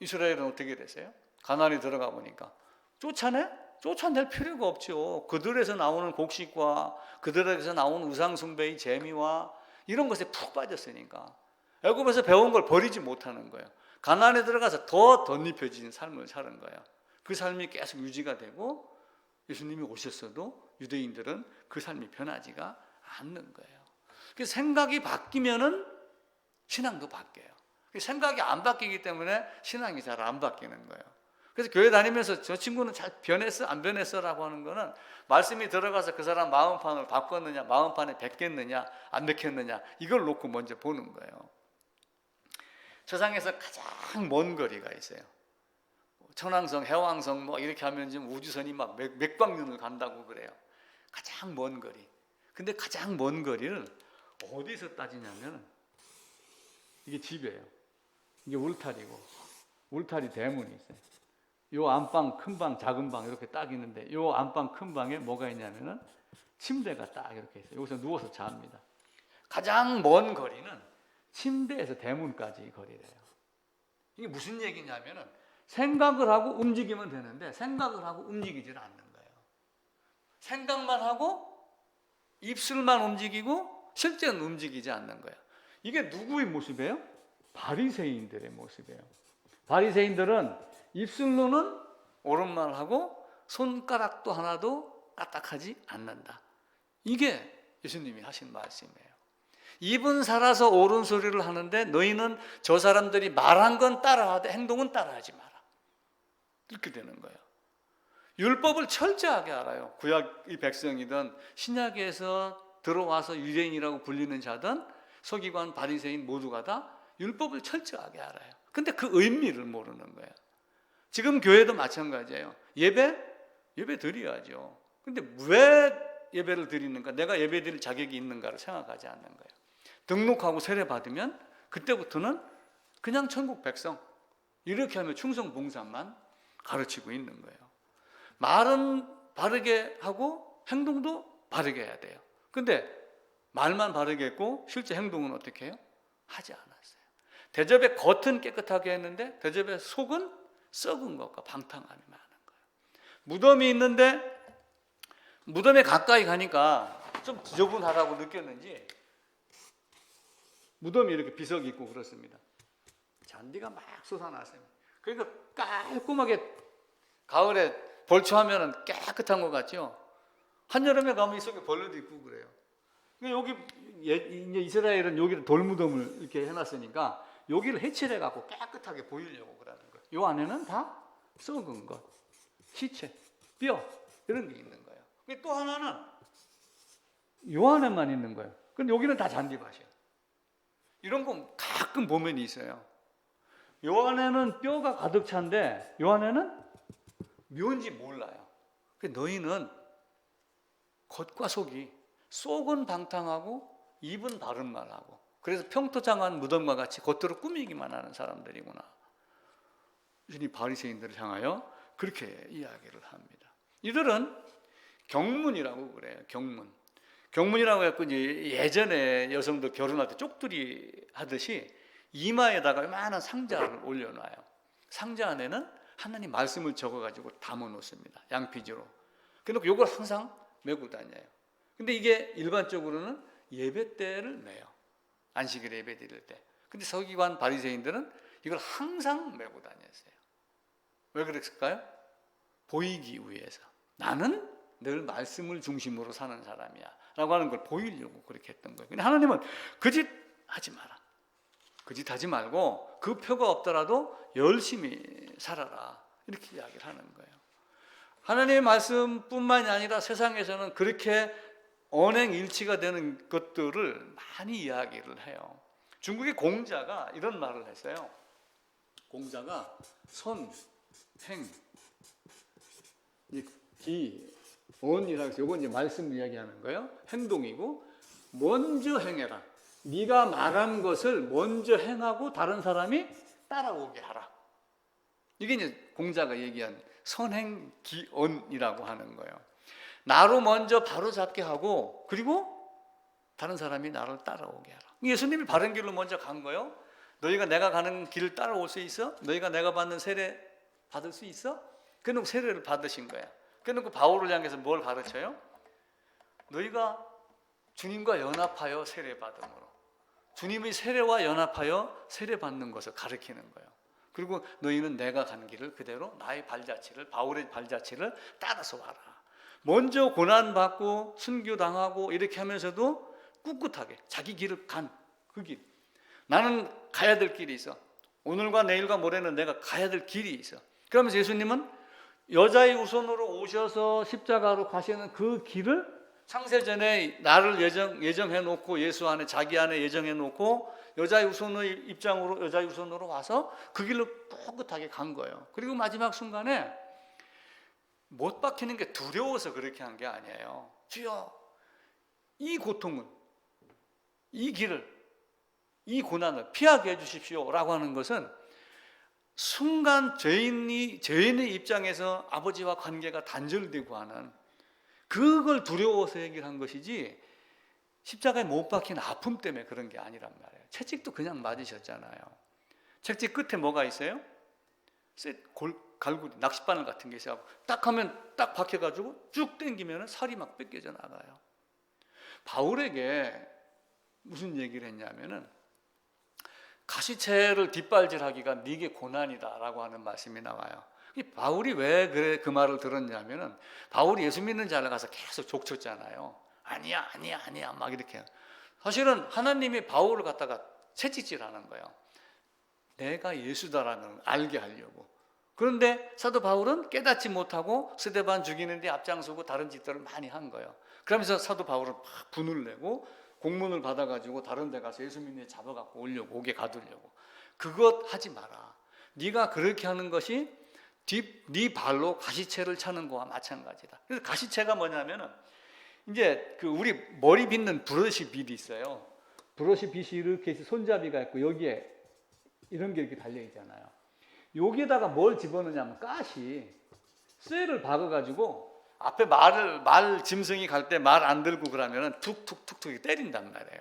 이스라엘은 어떻게 됐어요? 가나안에 들어가 보니까 쫓아내? 쫓아낼 필요가 없죠. 그들에서 나오는 곡식과 그들에서 나오는 우상숭배의 재미와 이런 것에 푹 빠졌으니까 애굽에서 배운 걸 버리지 못하는 거예요. 가나안에 들어가서 더 덧입혀진 삶을 사는 거예요. 그 삶이 계속 유지가 되고 예수님이 오셨어도 유대인들은 그 삶이 변하지가 않는 거예요. 그래서 생각이 바뀌면은 신앙도 바뀌어요. 생각이 안 바뀌기 때문에 신앙이 잘 안 바뀌는 거예요. 그래서 교회 다니면서 저 친구는 잘 변했어 안 변했어 라고 하는 거는 말씀이 들어가서 그 사람 마음판을 바꿨느냐, 마음판에 뱉겠느냐 안 뱉겠느냐, 이걸 놓고 먼저 보는 거예요. 세상에서 가장 먼 거리가 있어요. 천왕성, 해왕성 뭐 이렇게 하면 지금 우주선이 막 몇광년을 간다고 그래요. 가장 먼 거리. 근데 가장 먼 거리를 어디서 따지냐면 이게 집이에요. 이게 울타리고, 울타리 대문이 있어요. 요 안방, 큰 방, 작은 방 이렇게 딱 있는데 요 안방 큰 방에 뭐가 있냐면은 침대가 딱 이렇게 있어요. 여기서 누워서 잡니다. 가장 먼 거리는 침대에서 대문까지 거리래요. 이게 무슨 얘기냐면은 생각을 하고 움직이면 되는데 생각을 하고 움직이질 않는 거예요. 생각만 하고 입술만 움직이고 실제는 움직이지 않는 거예요. 이게 누구의 모습이에요? 바리새인들의 모습이에요. 바리새인들은 입술로는 옳은 말을 하고 손가락도 하나도 까딱하지 않는다. 이게 예수님이 하신 말씀이에요. 입은 살아서 옳은 소리를 하는데 너희는 저 사람들이 말한 건 따라하되 행동은 따라하지 마라. 이렇게 되는 거예요. 율법을 철저하게 알아요. 구약의 백성이든 신약에서 들어와서 유대인이라고 불리는 자든 서기관, 바리새인 모두가 다 율법을 철저하게 알아요. 근데 그 의미를 모르는 거예요. 지금 교회도 마찬가지예요. 예배 드려야죠. 근데 왜 예배를 드리는가? 내가 예배 드릴 자격이 있는가를 생각하지 않는 거예요. 등록하고 세례 받으면 그때부터는 그냥 천국 백성 이렇게 하면 충성 봉사만 가르치고 있는 거예요. 말은 바르게 하고 행동도 바르게 해야 돼요. 근데 말만 바르게 했고 실제 행동은 어떻게 해요? 하지 않았어요. 대접의 겉은 깨끗하게 했는데 대접의 속은 썩은 것과 방탕함이 많은 거예요. 무덤이 있는데 무덤에 가까이 가니까 좀 지저분하다고 느꼈는지 무덤이 이렇게 비석이 있고 그렇습니다. 잔디가 막 솟아났어요. 그러니까 깔끔하게 가을에 벌초하면 깨끗한 것 같죠. 한여름에 가면 이 속에 벌레도 있고 그래요. 여기 이제 이스라엘은 여기를 돌무덤을 이렇게 해놨으니까 여기를 해치를 해갖고 깨끗하게 보이려고 그러는 거예요. 요 안에는 다 썩은 것, 시체, 뼈 이런 게 있는 거예요. 또 하나는 요 안에만 있는 거예요. 근데 여기는 다 잔디밭이에요. 이런 거 가끔 보면 있어요. 요 안에는 뼈가 가득 찬데 요 안에는 묘인지 몰라요. 너희는 겉과 속이 속은 방탕하고 입은 바른 말하고 그래서 평토장한 무덤과 같이 겉으로 꾸미기만 하는 사람들이구나. 이 바리새인들을 향하여 그렇게 이야기를 합니다. 이들은 경문이라고 그래요. 경문이라고 해서 예전에 여성들 결혼할 때 쪽두리 하듯이 이마에다가 요만한 상자를 올려놔요. 상자 안에는 하나님 말씀을 적어가지고 담아놓습니다. 양피지로. 그래서 이걸 항상 메고 다녀요. 근데 이게 일반적으로는 예배 때를 메요. 안식일 예배 드릴 때. 근데 서기관 바리새인들은 이걸 항상 메고 다녔어요. 왜 그랬을까요? 보이기 위해서. 나는 늘 말씀을 중심으로 사는 사람이야 라고 하는 걸 보이려고 그렇게 했던 거예요. 근데 하나님은 그 짓 하지 마라. 그 짓 하지 말고 그 표가 없더라도 열심히 살아라. 이렇게 이야기를 하는 거예요. 하나님의 말씀뿐만이 아니라 세상에서는 그렇게 언행일치가 되는 것들을 많이 이야기를 해요. 중국의 공자가 이런 말을 했어요. 공자가 선, 행, 기, 언이라고 해서 이건 이제 말씀을 이야기하는 거예요. 행동이고 먼저 행해라. 네가 말한 것을 먼저 행하고 다른 사람이 따라오게 하라. 이게 이제 공자가 얘기한 선행기언이라고 하는 거예요. 나로 먼저 바로 잡게 하고 그리고 다른 사람이 나를 따라오게 하라. 예수님이 바른 길로 먼저 간 거예요. 너희가 내가 가는 길을 따라올 수 있어? 너희가 내가 받는 세례 받을 수 있어? 그래놓고 세례를 받으신 거야. 그래놓고 바울을 향해서 뭘 가르쳐요? 너희가 주님과 연합하여 세례 받음으로 주님의 세례와 연합하여 세례 받는 것을 가르치는 거예요. 그리고 너희는 내가 간 길을 그대로 나의 발자취를 바울의 발자취를 따라서 와라. 먼저 고난받고 순교당하고 이렇게 하면서도 꿋꿋하게 자기 길을 간 그 길. 나는 가야 될 길이 있어. 오늘과 내일과 모레는 내가 가야 될 길이 있어. 그러면서 예수님은 여자의 후손으로 오셔서 십자가로 가시는 그 길을 창세전에 나를 예정해 놓고 예수 안에 자기 안에 예정해 놓고 여자의 후손의 입장으로 여자의 후손으로 와서 그 길로 꿋꿋하게 간 거예요. 그리고 마지막 순간에 못 박히는 게 두려워서 그렇게 한 게 아니에요. 주여, 이 고통은, 이 길을, 이 고난을 피하게 해주십시오라고 하는 것은 순간 죄인의 입장에서 아버지와 관계가 단절되고 하는 그걸 두려워서 얘기를 한 것이지 십자가에 못 박힌 아픔 때문에 그런 게 아니란 말이에요. 채찍도 그냥 맞으셨잖아요. 채찍 끝에 뭐가 있어요? 갈고리, 낚싯바늘 같은 게 있어요. 딱 하면 딱 박혀가지고 쭉 당기면 살이 막 뺏겨져 나가요. 바울에게 무슨 얘기를 했냐면은 가시채를 뒷발질하기가 네게 고난이다라고 하는 말씀이 나와요. 바울이 왜 그래 그 말을 들었냐면은 바울이 예수 믿는 자를 가서 계속 족쳤잖아요. 아니야 막 이렇게. 사실은 하나님이 바울을 갖다가 채찍질하는 거예요. 내가 예수다라는 걸 알게 하려고. 그런데 사도 바울은 깨닫지 못하고 스데반 죽이는데 앞장서고 다른 짓들을 많이 한 거예요. 그러면서 사도 바울은 막 분을 내고 공문을 받아가지고 다른 데 가서 예수 믿는 데 잡아갖고 오려고 옥에 가두려고. 그것 하지 마라. 네가 그렇게 하는 것이 네 발로 가시채를 차는 거와 마찬가지다. 그래서 가시채가 뭐냐면은 이제 그 우리 머리 빗는 브러쉬 빗이 있어요. 브러쉬 빗이 이렇게 손잡이가 있고 여기에 이런 게 이렇게 달려 있잖아요. 여기에다가 뭘 집어넣냐면 가시 쇠를 박아가지고 앞에 말 짐승이 갈 때 말 안 들고 그러면은 툭툭툭툭 때린단 말이에요.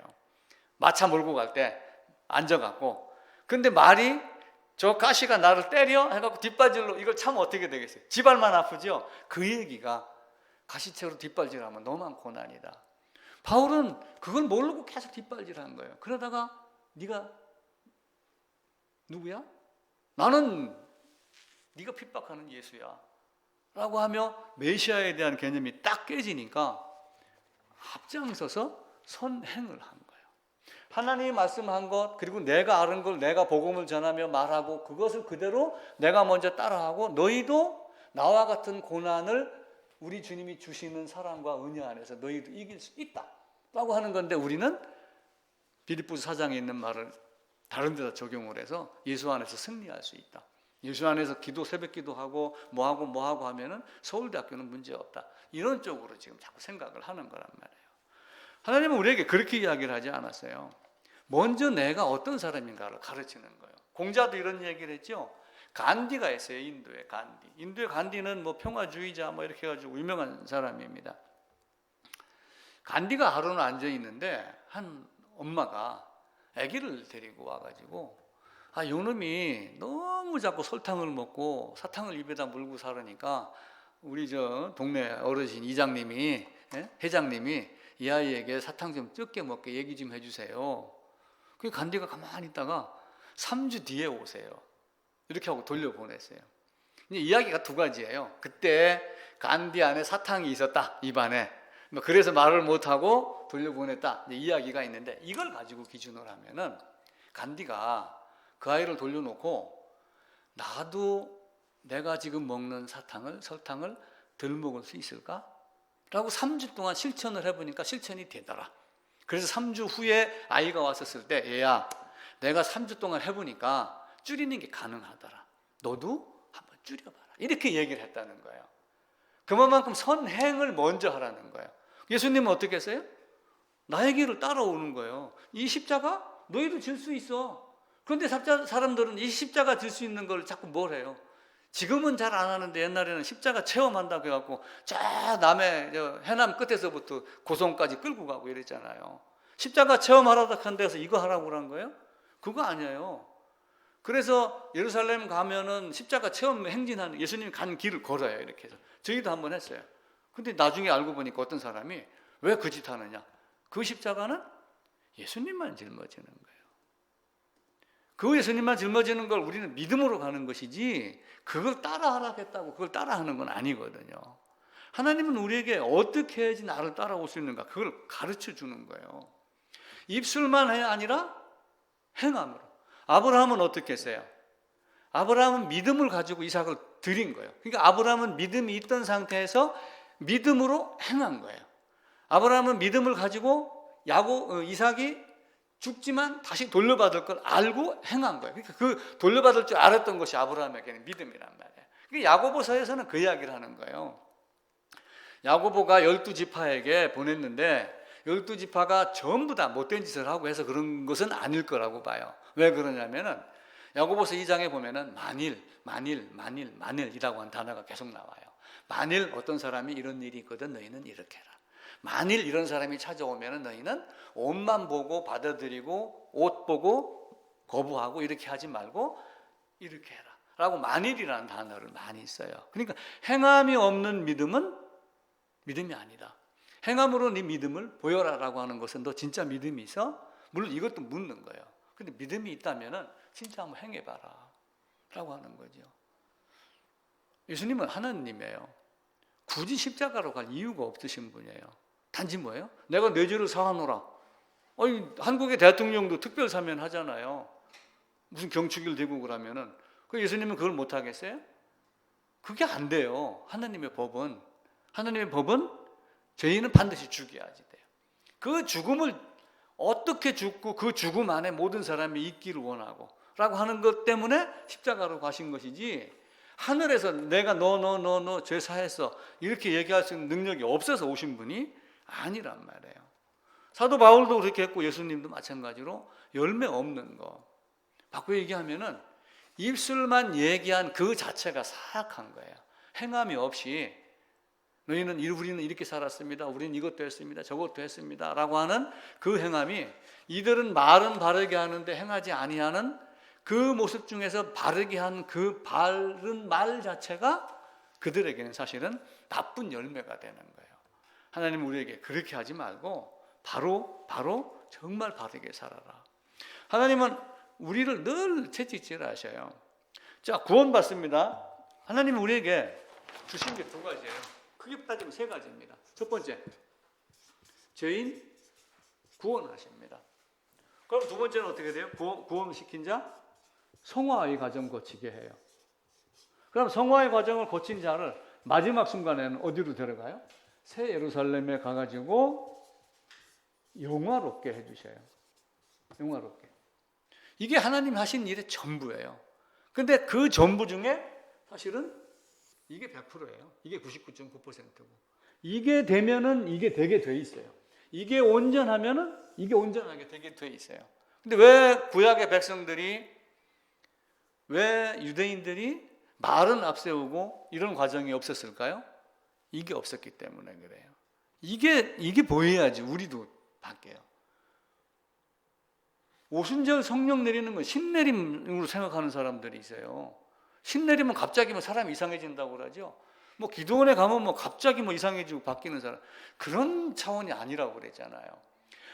마차 몰고 갈 때 앉아갖고. 근데 말이 저 가시가 나를 때려 해갖고 뒷발질로 이걸 차면 어떻게 되겠어요? 지발만 아프죠? 그 얘기가 가시채로 뒷발질하면 너만 고난이다. 바울은 그걸 모르고 계속 뒷발질한 거예요. 그러다가 네가 누구야? 나는 네가 핍박하는 예수야 라고 하며 메시아에 대한 개념이 딱 깨지니까 앞장서서 선행을 한 거예요. 하나님이 말씀한 것 그리고 내가 아는 걸 내가 복음을 전하며 말하고 그것을 그대로 내가 먼저 따라하고 너희도 나와 같은 고난을 우리 주님이 주시는 사랑과 은혜 안에서 너희도 이길 수 있다 라고 하는 건데 우리는 빌립보서 4장에 있는 말을 다른 데다 적용을 해서 예수 안에서 승리할 수 있다. 예수 안에서 새벽 기도하고 뭐하고 하면은 서울대학교는 문제없다. 이런 쪽으로 지금 자꾸 생각을 하는 거란 말이에요. 하나님은 우리에게 그렇게 이야기를 하지 않았어요. 먼저 내가 어떤 사람인가를 가르치는 거예요. 공자도 이런 얘기를 했죠. 간디가 있어요. 인도의 간디. 인도의 간디는 뭐 평화주의자 뭐 이렇게 해가지고 유명한 사람입니다. 간디가 하루는 앉아 있는데 한 엄마가 아기를 데리고 와가지고 요놈이 너무 자꾸 설탕을 먹고 사탕을 입에다 물고 살으니까 우리 저 동네 어르신 이장님이 회장님이 이 아이에게 사탕 좀 적게 먹게 얘기 좀 해주세요. 그 간디가 가만히 있다가 3주 뒤에 오세요. 이렇게 하고 돌려보냈어요. 이제 이야기가 두 가지예요. 그때 간디 안에 사탕이 있었다 입안에. 그래서 말을 못하고 돌려보냈다. 이야기가 있는데 이걸 가지고 기준으로 하면은 간디가 그 아이를 돌려놓고 나도 내가 지금 먹는 설탕을 덜 먹을 수 있을까? 라고 3주 동안 실천을 해보니까 실천이 되더라. 그래서 3주 후에 아이가 왔었을 때 얘야, 내가 3주 동안 해보니까 줄이는 게 가능하더라. 너도 한번 줄여봐라. 이렇게 얘기를 했다는 거예요. 그만큼 선행을 먼저 하라는 거예요. 예수님은 어떻게 했어요? 나의 길을 따라오는 거예요. 이 십자가 너희도 질 수 있어. 그런데 사람들은 이 십자가 질 수 있는 걸 자꾸 뭘 해요? 지금은 잘 안 하는데 옛날에는 십자가 체험한다고 해갖고 저 남해 해남 끝에서부터 고성까지 끌고 가고 이랬잖아요. 십자가 체험하라고 한 데서 이거 하라고 그런 거예요? 그거 아니에요. 그래서 예루살렘 가면은 십자가 체험 행진하는, 예수님이 간 길을 걸어요. 이렇게 해서 저희도 한번 했어요. 근데 나중에 알고 보니까 어떤 사람이 왜 그 짓 하느냐, 그 십자가는 예수님만 짊어지는 거예요. 그 예수님만 짊어지는 걸 우리는 믿음으로 가는 것이지 그걸 따라하라겠다고 그걸 따라하는 건 아니거든요. 하나님은 우리에게 어떻게 해야지 나를 따라올 수 있는가, 그걸 가르쳐 주는 거예요. 입술만 아니라 행함으로. 아브라함은 어떻게 했어요? 아브라함은 믿음을 가지고 이삭을 드린 거예요. 그러니까 아브라함은 믿음이 있던 상태에서 믿음으로 행한 거예요. 아브라함은 믿음을 가지고 이삭이 죽지만 다시 돌려받을 걸 알고 행한 거예요. 그러니까 그 돌려받을 줄 알았던 것이 아브라함에게는 믿음이란 말이에요. 그러니까 야고보서에서는 그 이야기를 하는 거예요. 야고보가 12지파에게 보냈는데 12지파가 전부 다 못된 짓을 하고 해서 그런 것은 아닐 거라고 봐요. 왜 그러냐면은 야고보서 2장에 보면은 만일이라고 하는 단어가 계속 나와요. 만일 어떤 사람이 이런 일이 있거든 너희는 이렇게 해라. 만일 이런 사람이 찾아오면은 너희는 옷만 보고 받아들이고 옷 보고 거부하고 이렇게 하지 말고 이렇게 해라 라고 만일이라는 단어를 많이 써요. 그러니까 행함이 없는 믿음은 믿음이 아니다. 행함으로 네 믿음을 보여라라고 하는 것은 너 진짜 믿음이 있어? 물론 이것도 묻는 거예요. 근데 믿음이 있다면은 진짜 한번 행해봐라 라고 하는 거죠. 예수님은 하나님이에요. 굳이 십자가로 갈 이유가 없으신 분이에요. 단지 뭐예요? 내가 내 죄를 사하노라. 한국의 대통령도 특별 사면 하잖아요. 무슨 경축일 되고 그러면은 그 예수님은 그걸 못 하겠어요? 그게 안 돼요. 하나님의 법은 죄인은 반드시 죽여야지 돼요. 그 죽음을 어떻게 죽고 그 죽음 안에 모든 사람이 있기를 원하고 라고 하는 것 때문에 십자가로 가신 것이지, 하늘에서 내가 너 죄 사했어 이렇게 얘기할 수 있는 능력이 없어서 오신 분이 아니란 말이에요. 사도 바울도 그렇게 했고 예수님도 마찬가지로 열매 없는 거 바꿔 얘기하면은 입술만 얘기한 그 자체가 사악한 거예요. 행함이 없이 우리는 이렇게 살았습니다, 우리는 이것도 했습니다, 저것도 했습니다 라고 하는 그 행함이, 이들은 말은 바르게 하는데 행하지 아니하는 그 모습 중에서 바르게 한 그 바른 말 자체가 그들에게는 사실은 나쁜 열매가 되는 거예요. 하나님은 우리에게 그렇게 하지 말고 바로 정말 바르게 살아라. 하나님은 우리를 늘 채찍질하셔요. 자, 구원받습니다. 하나님은 우리에게 주신 게 두 가지예요. 크게 따지면 세 가지입니다. 첫 번째, 죄인 구원하십니다. 그럼 두 번째는 어떻게 돼요? 구원을 시킨 자 성화의 과정 거치게 해요. 그럼 성화의 과정을 거친 자를 마지막 순간에는 어디로 데려가요? 새 예루살렘에 가가지고 영화롭게 해주셔요. 영화롭게. 이게 하나님 하신 일의 전부예요. 근데 그 전부 중에 사실은 이게 100%예요. 이게 99.9%고. 이게 되면은 이게 되게 돼 있어요. 이게 온전하면은 이게 온전하게 되게 돼 있어요. 근데 왜 구약의 백성들이, 왜 유대인들이 말은 앞세우고 이런 과정이 없었을까요? 이게 없었기 때문에 그래요. 이게 보여야지 우리도 바뀌어요. 오순절 성령 내리는 건 신내림으로 생각하는 사람들이 있어요. 신내리면 갑자기 사람이 이상해진다고 그러죠. 기도원에 가면 갑자기 이상해지고 바뀌는 사람, 그런 차원이 아니라고 그랬잖아요.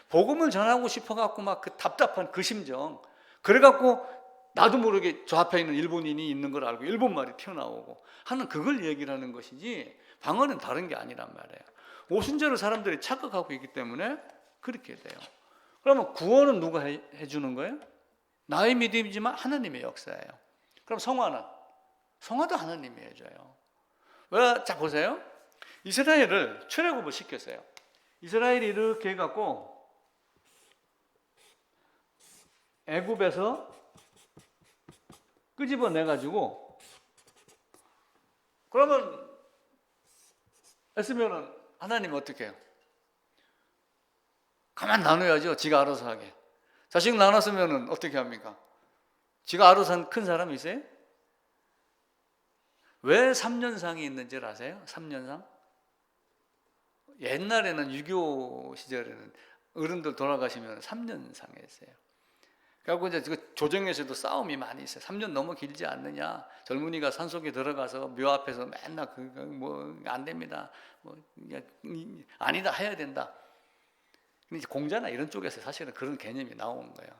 복음을 전하고 싶어갖고 그 답답한 그 심정, 그래갖고 나도 모르게 저 앞에 있는 일본인이 있는 걸 알고 일본말이 튀어나오고 하는 그걸 얘기를 하는 것이지, 방언은 다른 게 아니란 말이에요. 오순절을 사람들이 착각하고 있기 때문에 그렇게 돼요. 그러면 구원은 누가 해주는 거예요? 나의 믿음이지만 하나님의 역사예요. 그럼 성화도 하나님이 해줘요. 왜? 자, 보세요. 이스라엘을 출애굽을 시켰어요. 이스라엘이 이렇게 해갖고 애굽에서 끄집어내가지고, 그러면 했으면은 하나님 어떻게 해요? 가만 나눠야죠. 지가 알아서 하게. 자식 나눴으면은 어떻게 합니까? 지가 알아서 한 큰 사람이 있어요? 왜 3년상이 있는지 아세요? 3년상? 옛날에는 유교 시절에는 어른들 돌아가시면 3년상에 했어요. 그래갖고 이제 그 조정에서도 싸움이 많이 있어요. 3년 너무 길지 않느냐? 젊은이가 산속에 들어가서 묘 앞에서 맨날 뭐 안 됩니다. 뭐 아니다, 해야 된다. 근데 이제 공자나 이런 쪽에서 사실은 그런 개념이 나오는 거예요.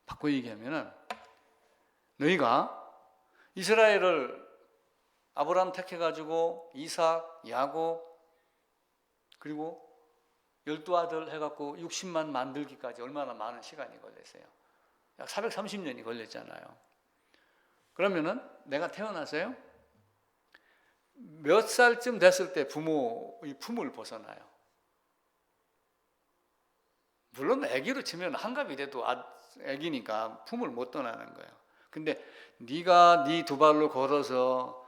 바꿔 얘기하면은 너희가 이스라엘을 아브라함 택해가지고 이삭, 야곱 그리고 12아들 해갖고 60만 만들기까지 얼마나 많은 시간이 걸렸어요. 약 430년이 걸렸잖아요. 그러면은 내가 태어나서요 몇 살쯤 됐을 때 부모의 품을 벗어나요. 물론 아기로 치면 한갑이 돼도 아기니까 품을 못 떠나는 거예요. 근데 네가 네 두 발로 걸어서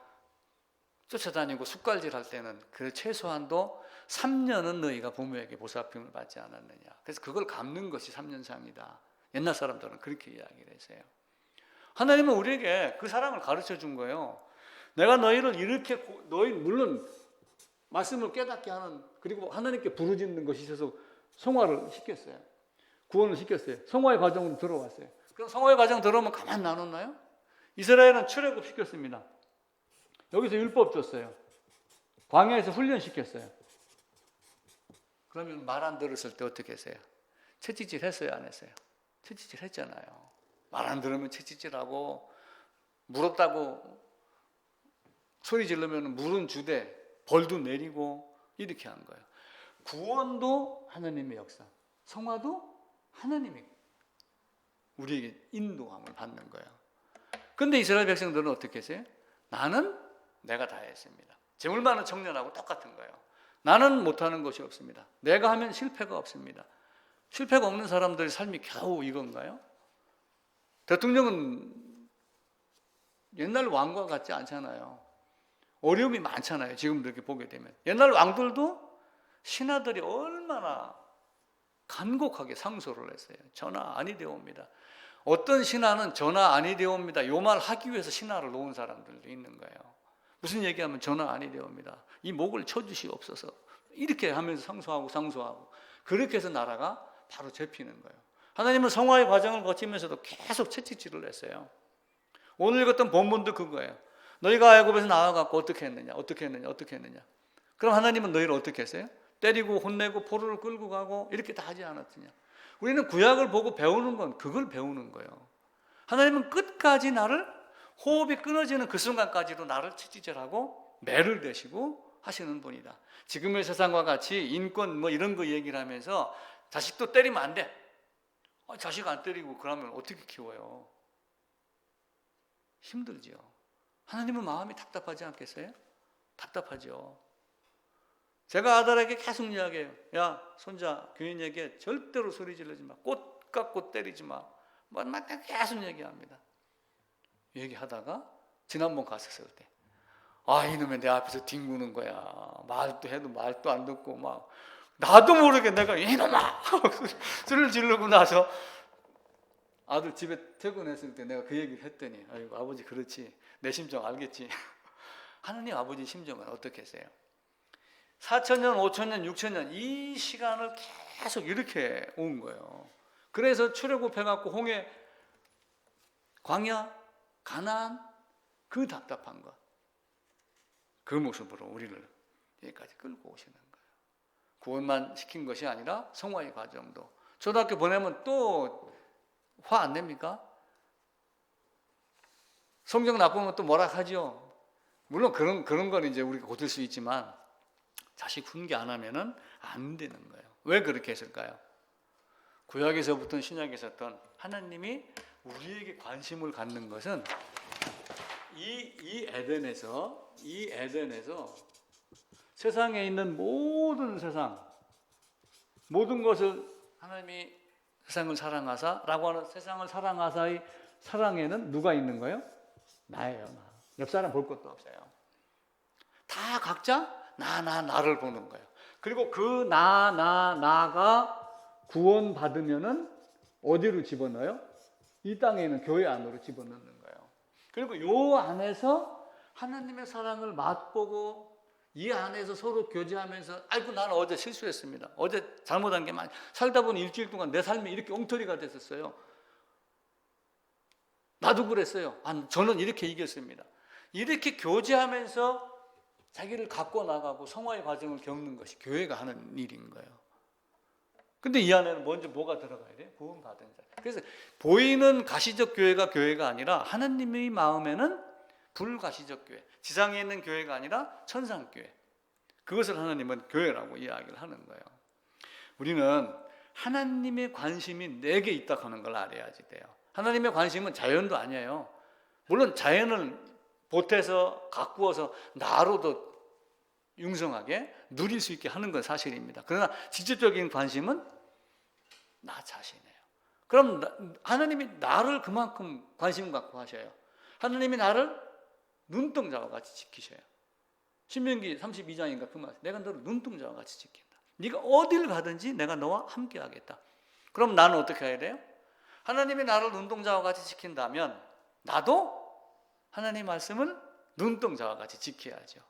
쫓아다니고 숟갈질 할 때는 그 최소한도 3년은 너희가 부모에게 보살핌을 받지 않았느냐. 그래서 그걸 갚는 것이 3년상이다. 옛날 사람들은 그렇게 이야기를 했어요. 하나님은 우리에게 그 사랑을 가르쳐 준 거예요. 내가 너희를 이렇게 너희 물론 말씀을 깨닫게 하는, 그리고 하나님께 부르짖는 것이 있어서 성화를 시켰어요. 구원을 시켰어요. 성화의 과정으로 들어왔어요. 그럼 성화의 과정 들어오면 가만 놔뒀나요? 이스라엘은 출애굽 시켰습니다. 여기서 율법 줬어요. 광야에서 훈련시켰어요. 그러면 말 안 들었을 때 어떻게 했어요? 채찍질 했어요, 안 했어요? 채찍질 했잖아요. 말 안 들으면 채찍질하고, 물었다고 소리 지르면 물은 주되 벌도 내리고 이렇게 한 거예요. 구원도 하나님의 역사, 성화도 하나님이 우리에게 인도함을 받는 거예요. 그런데 이스라엘 백성들은 어떻게 했어요? 나는 내가 다 했습니다. 재물 많은 청년하고 똑같은 거예요. 나는 못하는 것이 없습니다. 내가 하면 실패가 없습니다. 실패가 없는 사람들의 삶이 겨우 이건가요? 대통령은 옛날 왕과 같지 않잖아요. 어려움이 많잖아요. 지금 이렇게 보게 되면. 옛날 왕들도 신하들이 얼마나 간곡하게 상소를 했어요. 전하 아니되옵니다. 어떤 신하는 전하 아니되옵니다. 요 말 하기 위해서 신하를 놓은 사람들도 있는 거예요. 무슨 얘기하면 전하 아니되옵니다. 이 목을 쳐주시옵소서. 이렇게 하면서 상소하고 그렇게 해서 나라가 바로 잡히는 거예요. 하나님은 성화의 과정을 거치면서도 계속 채찍질을 했어요. 오늘 읽었던 본문도 그거예요. 너희가 애굽에서 나와갖고 어떻게 했느냐. 그럼 하나님은 너희를 어떻게 했어요? 때리고 혼내고 포로를 끌고 가고 이렇게 다 하지 않았느냐. 우리는 구약을 보고 배우는 건 그걸 배우는 거예요. 하나님은 끝까지 나를, 호흡이 끊어지는 그 순간까지도 나를 채찍질하고 매를 대시고 하시는 분이다. 지금의 세상과 같이 인권 뭐 이런 거 얘기를 하면서 자식도 때리면 안 돼. 자식 안 때리고 그러면 어떻게 키워요? 힘들죠. 하나님은 마음이 답답하지 않겠어요? 답답하죠. 제가 아들에게 계속 이야기해요. 야, 손자, 교인에게 절대로 소리 지르지 마. 꽃 깎고 때리지 마. 맨날 계속 얘기합니다. 얘기하다가 지난번 갔었을 때, 이놈의 내 앞에서 뒹구는 거야. 말도 해도 말도 안 듣고 막 나도 모르게 내가 이놈아 소리를 지르고 나서 아들 집에 퇴근했을 때 내가 그 얘기를 했더니, 아이고 아버지 그렇지, 내 심정 알겠지. 하느님 아버지 심정은 어떻게 했어요? 4,000년, 5,000년, 6,000년 이 시간을 계속 이렇게 온 거예요. 그래서 출애굽해갖고 홍해, 광야, 가나안, 그 답답한 것, 그 모습으로 우리를 여기까지 끌고 오시는 거예요. 구원만 시킨 것이 아니라 성화의 과정도. 초등학교 보내면 또 화 안 냅니까? 성적 나쁘면 또 뭐라 하죠. 물론 그런 건 이제 우리가 고칠 수 있지만 자식 훈계 안 하면은 안 되는 거예요. 왜 그렇게 했을까요? 구약에서부터 신약에서 어떤 하나님이 우리에게 관심을 갖는 것은 이 에덴에서 세상에 있는 모든 모든 것을 하나님이 세상을 사랑하사라고 하는 세상을 사랑하사의 사랑에는 누가 있는 거예요? 나예요. 나. 옆 사람 볼 것도 없어요. 다 각자 나를 보는 거예요. 그리고 그 나가 구원받으면은 어디로 집어넣어요? 이 땅에 있는 교회 안으로 집어넣는 거예요. 그리고 요 안에서 하나님의 사랑을 맛보고 이 안에서 서로 교제하면서 아이고 나는 어제 실수했습니다. 어제 잘못한 게 많이 살다 보니 일주일 동안 내 삶이 이렇게 엉터리가 됐었어요. 나도 그랬어요. 저는 이렇게 이겼습니다. 이렇게 교제하면서 자기를 갖고 나가고 성화의 과정을 겪는 것이 교회가 하는 일인 거예요. 근데 이 안에는 먼저 뭐가 들어가야 돼요? 구원받은 자. 그래서 보이는 가시적 교회가 아니라 하나님의 마음에는 불가시적 교회, 지상에 있는 교회가 아니라 천상교회. 그것을 하나님은 교회라고 이야기를 하는 거예요. 우리는 하나님의 관심이 내게 있다 하는 걸 알아야지 돼요. 하나님의 관심은 자연도 아니에요. 물론 자연을 보태서 가꾸어서 나로도 융성하게 누릴 수 있게 하는 건 사실입니다. 그러나 직접적인 관심은 나 자신이에요. 그럼 하나님이 나를 그만큼 관심 갖고 하셔요. 하나님이 나를 눈동자와 같이 지키셔요. 신명기 32장인가 그 말, 내가 너를 눈동자와 같이 지킨다. 네가 어딜 가든지 내가 너와 함께 하겠다. 그럼 나는 어떻게 해야 돼요? 하나님이 나를 눈동자와 같이 지킨다면 나도 하나님 말씀을 눈동자와 같이 지켜야죠.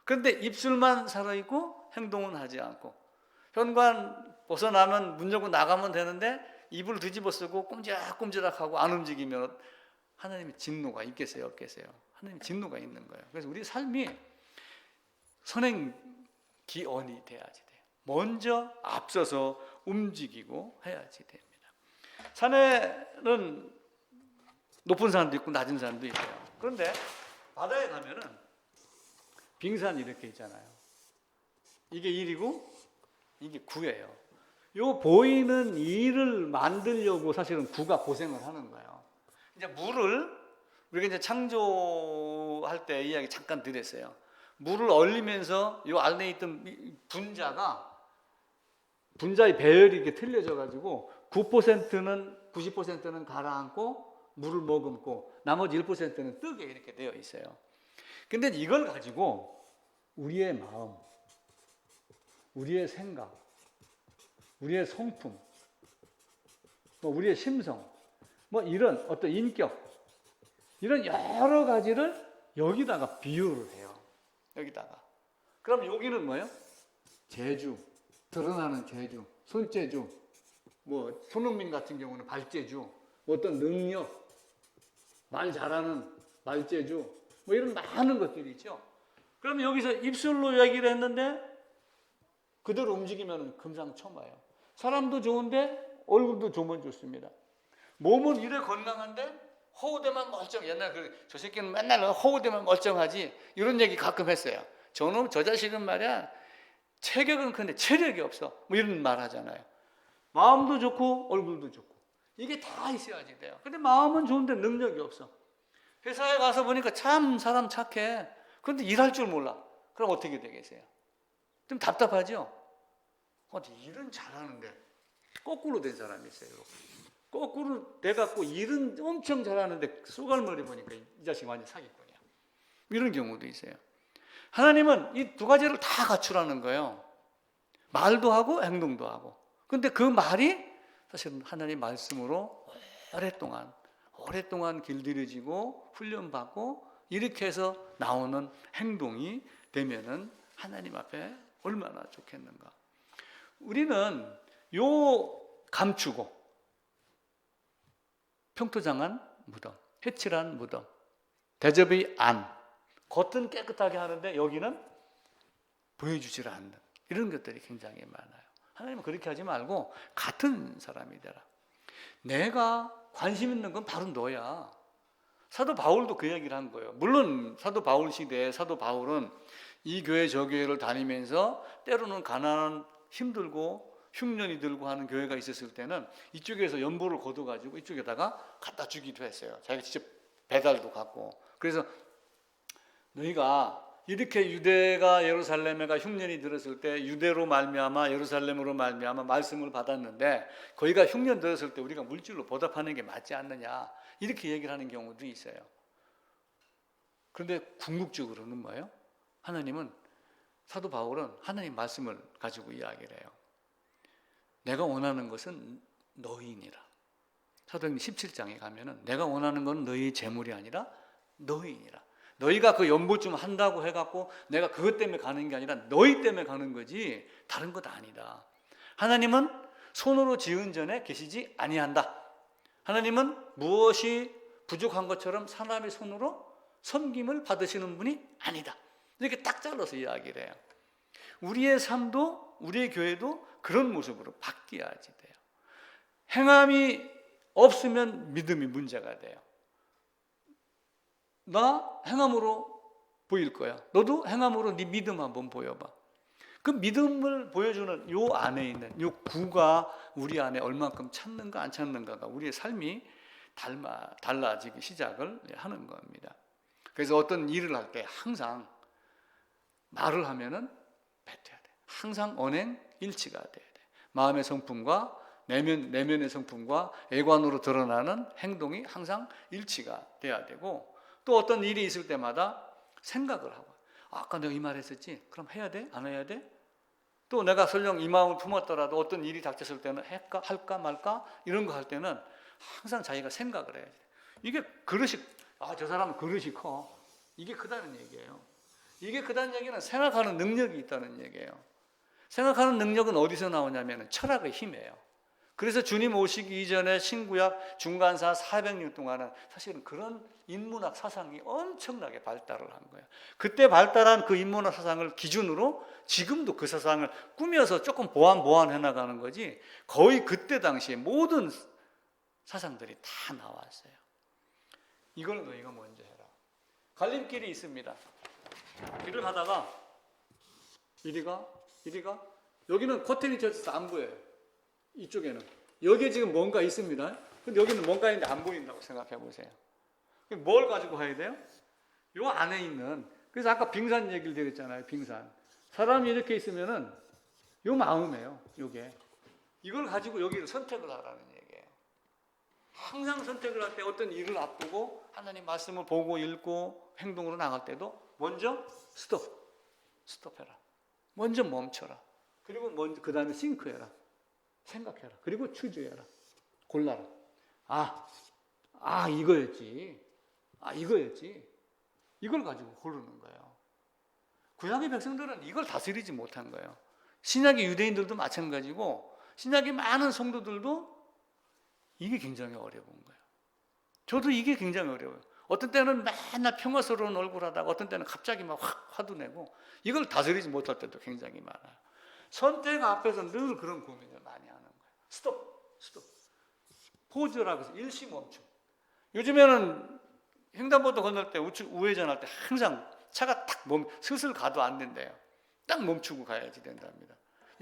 그런데 입술만 살아있고 행동은 하지 않고 현관 벗어나면 문 열고 나가면 되는데 입을 뒤집어 쓰고 꼼지락꼼지락하고 안 움직이면 하나님의 진노가 있겠어요? 없겠어요? 하나님의 진노가 있는 거예요. 그래서 우리 삶이 선행기언이 돼야지 돼요. 먼저 앞서서 움직이고 해야지 됩니다. 산에는 높은 산도 있고 낮은 산도 있어요. 그런데 바다에 가면은 빙산이 이렇게 있잖아요. 이게 1이고 이게 9예요. 요 보이는 2를 만들려고 사실은 9가 고생을 하는 거예요. 이제 물을 우리가 이제 창조할 때 이야기 잠깐 드렸어요. 물을 얼리면서 요 안에 있던 분자의 배열이 이렇게 틀려져 가지고 90%는 가라앉고 물을 머금고 나머지 1%는 뜨게 이렇게 되어 있어요. 근데 이걸 가지고 우리의 마음, 우리의 생각, 우리의 성품, 우리의 심성, 이런 어떤 인격, 이런 여러 가지를 여기다가 비유를 해요. 여기다가. 그럼 여기는 뭐예요? 재주, 드러나는 재주, 손재주, 손흥민 같은 경우는 발재주, 어떤 능력, 말 잘하는 말재주, 이런 많은 것들이 있죠. 그럼 여기서 입술로 얘기를 했는데 그대로 움직이면 금상첨화예요. 사람도 좋은데 얼굴도 좋으면 좋습니다. 몸은 이래 건강한데 허우대만 멀쩡. 옛날 저 새끼는 맨날 허우대만 멀쩡하지 이런 얘기 가끔 했어요. 저놈 저 자식은 말이야 체격은 큰데 체력이 없어. 이런 말 하잖아요. 마음도 좋고 얼굴도 좋고 이게 다 있어야지 돼요. 근데 마음은 좋은데 능력이 없어. 회사에 가서 보니까 참 사람 착해. 그런데 일할 줄 몰라. 그럼 어떻게 되겠어요? 좀 답답하죠? 일은 잘하는데 거꾸로 된 사람이 있어요. 거꾸로 돼갖고 일은 엄청 잘하는데 쏘갈머리 보니까 이 자식 완전 사기꾼이야. 이런 경우도 있어요. 하나님은 이 두 가지를 다 갖추라는 거예요. 말도 하고 행동도 하고. 근데 그 말이 사실은 하나님 말씀으로 오랫동안 길들여지고 훈련받고 이렇게 해서 나오는 행동이 되면은 하나님 앞에 얼마나 좋겠는가. 우리는 요 감추고 평토장한 무덤, 해칠한 무덤, 대접의 안, 겉은 깨끗하게 하는데 여기는 보여주질 않는 이런 것들이 굉장히 많아요. 하나님은 그렇게 하지 말고 같은 사람이 되라. 내가 관심 있는 건 바로 너야. 사도 바울도 그 얘기를 한 거예요. 물론 사도 바울 시대에 사도 바울은 이 교회 저 교회를 다니면서 때로는 가난한 힘들고 흉년이 들고 하는 교회가 있었을 때는 이쪽에서 연보를 걷어가지고 이쪽에다가 갖다 주기도 했어요. 자기가 직접 배달도 갔고. 그래서 너희가 이렇게 유대가 예루살렘에가 흉년이 들었을 때 유대로 말미암아 예루살렘으로 말미암아 말씀을 받았는데 거기가 흉년 들었을 때 우리가 물질로 보답하는 게 맞지 않느냐 이렇게 얘기를 하는 경우도 있어요. 그런데 궁극적으로는 뭐예요? 하나님은 사도 바울은 하나님 말씀을 가지고 이야기를 해요. 내가 원하는 것은 너희니라. 사도행전 17장에 가면은 내가 원하는 건 너희 재물이 아니라 너희니라. 너희가 그 연보쯤 한다고 해갖고 내가 그것 때문에 가는 게 아니라 너희 때문에 가는 거지 다른 것 아니다. 하나님은 손으로 지은 전에 계시지 아니한다. 하나님은 무엇이 부족한 것처럼 사람의 손으로 섬김을 받으시는 분이 아니다. 이렇게 딱 잘라서 이야기를 해요. 우리의 삶도 우리의 교회도 그런 모습으로 바뀌어야지 돼요. 행함이 없으면 믿음이 문제가 돼요. 나 행함으로 보일 거야. 너도 행함으로 네 믿음 한번 보여봐. 그 믿음을 보여주는 요 안에 있는 요 구가 우리 안에 얼만큼 찾는가 안 찾는가가 우리의 삶이 달라지기 시작을 하는 겁니다. 그래서 어떤 일을 할 때 항상 말을 하면은 뱉어야 돼. 항상 언행 일치가 돼야 돼. 마음의 성품과 내면의 성품과 애관으로 드러나는 행동이 항상 일치가 돼야 되고 또 어떤 일이 있을 때마다 생각을 하고 아까 내가 이 말 했었지? 그럼 해야 돼? 안 해야 돼? 또 내가 설령 이 마음을 품었더라도 어떤 일이 닥쳤을 때는 할까 말까? 이런 거 할 때는 항상 자기가 생각을 해야 돼. 이게 그릇이 저 사람은 그릇이 커. 이게 크다는 얘기예요. 이게 크다는 얘기는 생각하는 능력이 있다는 얘기예요. 생각하는 능력은 어디서 나오냐면 철학의 힘이에요. 그래서 주님 오시기 이전에 신구약 중간사 400년 동안은 사실은 그런 인문학 사상이 엄청나게 발달을 한 거예요. 그때 발달한 그 인문학 사상을 기준으로 지금도 그 사상을 꾸며서 조금 보완해 나가는 거지 거의 그때 당시에 모든 사상들이 다 나왔어요. 이걸 너희가 먼저 해라. 갈림길이 있습니다. 길을 가다가 이리가 여기는 커튼이 젖어서 안 보여요. 이쪽에는 여기에 지금 뭔가 있습니다. 근데 여기는 뭔가 있는데 안 보인다고 생각해 보세요. 뭘 가지고 가야 돼요? 요 안에 있는 그래서 아까 빙산 얘기를 드렸잖아요. 빙산 사람이 이렇게 있으면은 요 마음이에요. 요게 이걸 가지고 여기를 선택을 하라는 얘기예요. 항상 선택을 할 때 어떤 일을 앞두고 하나님 말씀을 보고 읽고 행동으로 나갈 때도 먼저 스톱해라. 먼저 멈춰라. 그리고 그 다음에 싱크해라. 생각해라. 그리고 추주해라. 골라라. 이거였지. 이걸 가지고 고르는 거예요. 구약의 백성들은 이걸 다스리지 못한 거예요. 신약의 유대인들도 마찬가지고 신약의 많은 성도들도 이게 굉장히 어려운 거예요. 저도 이게 굉장히 어려워요. 어떤 때는 맨날 평화스러운 얼굴 하다가 어떤 때는 갑자기 막 화도 내고 이걸 다스리지 못할 때도 굉장히 많아요. 선택 앞에서 늘 그런 고민을 많이 하는 거예요. 스톱. 포즈라고 해서 일시 멈춤. 요즘에는 횡단보도 건널 때 우회전할 때 항상 차가 슬슬 가도 안 된대요. 딱 멈추고 가야지 된답니다.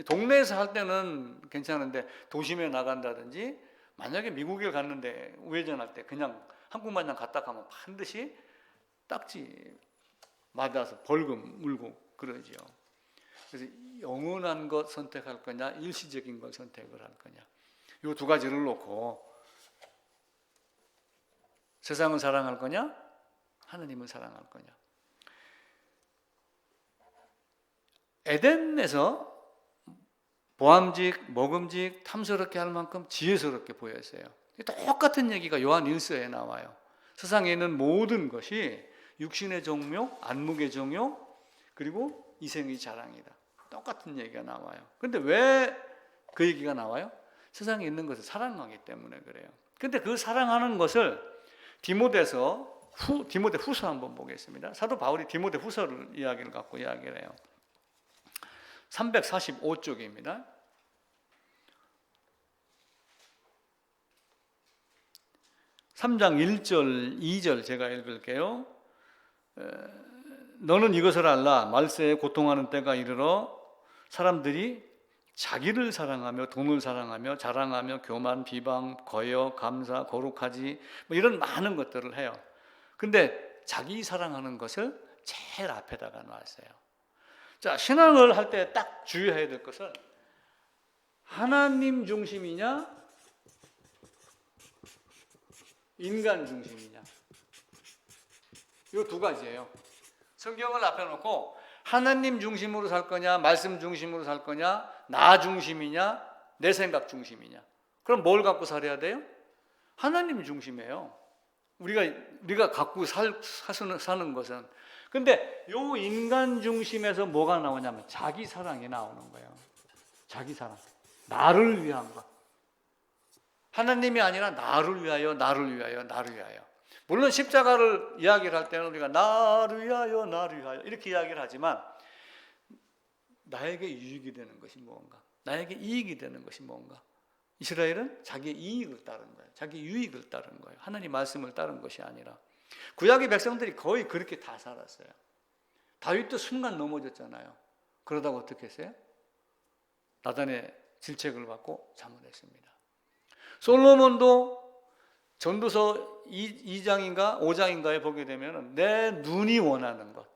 동네에서 할 때는 괜찮은데 도심에 나간다든지 만약에 미국에 갔는데 우회전할 때 그냥 한국마냥 갔다 가면 반드시 딱지 맞아서 벌금 물고 그러죠. 그래서 영원한 것 선택할 거냐 일시적인 걸 선택을 할 거냐 이 두 가지를 놓고 세상을 사랑할 거냐 하나님을 사랑할 거냐. 에덴에서 보암직, 먹음직, 탐스럽게 할 만큼 지혜스럽게 보였어요. 똑같은 얘기가 요한 1서에 나와요. 세상에 있는 모든 것이 육신의 정욕, 안목의 정욕, 그리고 이생의 자랑이다. 똑같은 얘기가 나와요. 그런데 왜 그 얘기가 나와요? 세상에 있는 것을 사랑하기 때문에 그래요. 근데 그 사랑하는 것을 디모데 후서 한번 보겠습니다. 사도 바울이 디모데 후서를 이야기를 갖고 이야기를 해요. 345쪽입니다. (3장) 1절 2절 제가 읽을게요. 너는 이것을 알라. 말세에 고통하는 때가 이르러 사람들이 자기를 사랑하며 돈을 사랑하며 자랑하며 교만, 비방, 거역, 감사, 거룩하지 이런 많은 것들을 해요. 근데 자기 사랑하는 것을 제일 앞에다가 놨어요. 자, 신앙을 할 때 딱 주의해야 될 것은 하나님 중심이냐 인간 중심이냐, 이 두 가지예요. 성경을 앞에 놓고 하나님 중심으로 살 거냐, 말씀 중심으로 살 거냐, 나 중심이냐, 내 생각 중심이냐. 그럼 뭘 갖고 살아야 돼요? 하나님 중심이에요. 우리가 갖고 사는 것은. 근데 요 인간 중심에서 뭐가 나오냐면 자기 사랑이 나오는 거예요. 자기 사랑. 나를 위한 것. 하나님이 아니라 나를 위하여, 나를 위하여, 나를 위하여. 물론 십자가를 이야기를 할 때는 우리가 나를 위하여, 나를 위하여 이렇게 이야기를 하지만 나에게 유익이 되는 것이 뭔가, 나에게 이익이 되는 것이 뭔가. 이스라엘은 자기의 이익을 따른 거예요. 자기 유익을 따른 거예요. 하나님 말씀을 따른 것이 아니라. 구약의 백성들이 거의 그렇게 다 살았어요. 다윗도 순간 넘어졌잖아요. 그러다가 어떻게 했어요? 나단의 질책을 받고 자문했습니다. 솔로몬도 전도서 2장인가 5장인가에 보게 되면 내 눈이 원하는 것,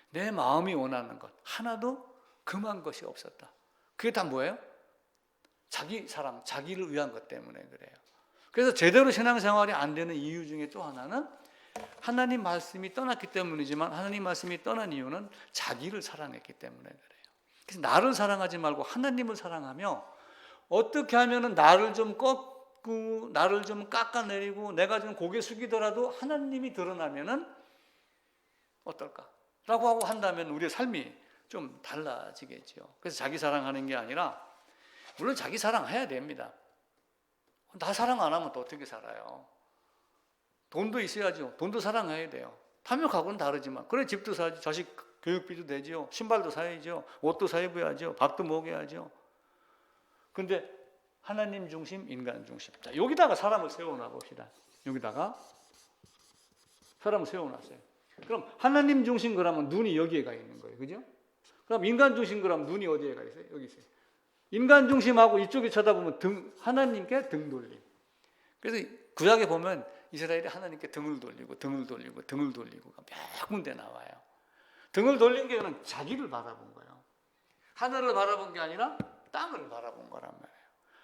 내 마음이 원하는 것 하나도 금한 것이 없었다. 그게 다 뭐예요? 자기 사랑, 자기를 위한 것 때문에 그래요. 그래서 제대로 신앙생활이 안 되는 이유 중에 또 하나는 하나님 말씀이 떠났기 때문이지만, 하나님 말씀이 떠난 이유는 자기를 사랑했기 때문에 그래요. 그래서 나를 사랑하지 말고 하나님을 사랑하며, 어떻게 하면은 나를 좀 꺾고 나를 좀 깎아내리고 내가 좀 고개 숙이더라도 하나님이 드러나면은 어떨까? 라고 하고 한다면 우리의 삶이 좀 달라지겠죠. 그래서 자기 사랑하는 게 아니라, 물론 자기 사랑해야 됩니다. 나 사랑 안 하면 또 어떻게 살아요? 돈도 있어야죠. 돈도 사랑해야 돼요. 탐욕하고는 다르지만, 그래 집도 사야지, 자식 교육비도 내죠, 신발도 사야죠, 옷도 사 입어야죠, 밥도 먹여야죠. 근데 하나님 중심, 인간 중심. 자, 여기다가 사람을 세워놔 봅시다. 여기다가 사람을 세워놨어요. 그럼 하나님 중심 그러면 눈이 여기에 가 있는 거예요. 그죠? 그럼 인간 중심 그러면 눈이 어디에 가 있어요? 여기 있어요. 인간 중심하고 이쪽에 쳐다보면 하나님께 등 돌림. 그래서 구약에 보면 이스라엘이 하나님께 등을 돌리고 등을 돌리고 등을 돌리고가 몇 군데 나와요. 등을 돌린 게 그냥 자기를 바라본 거예요. 하늘을 바라본 게 아니라 땅을 바라본 거란 말이에요.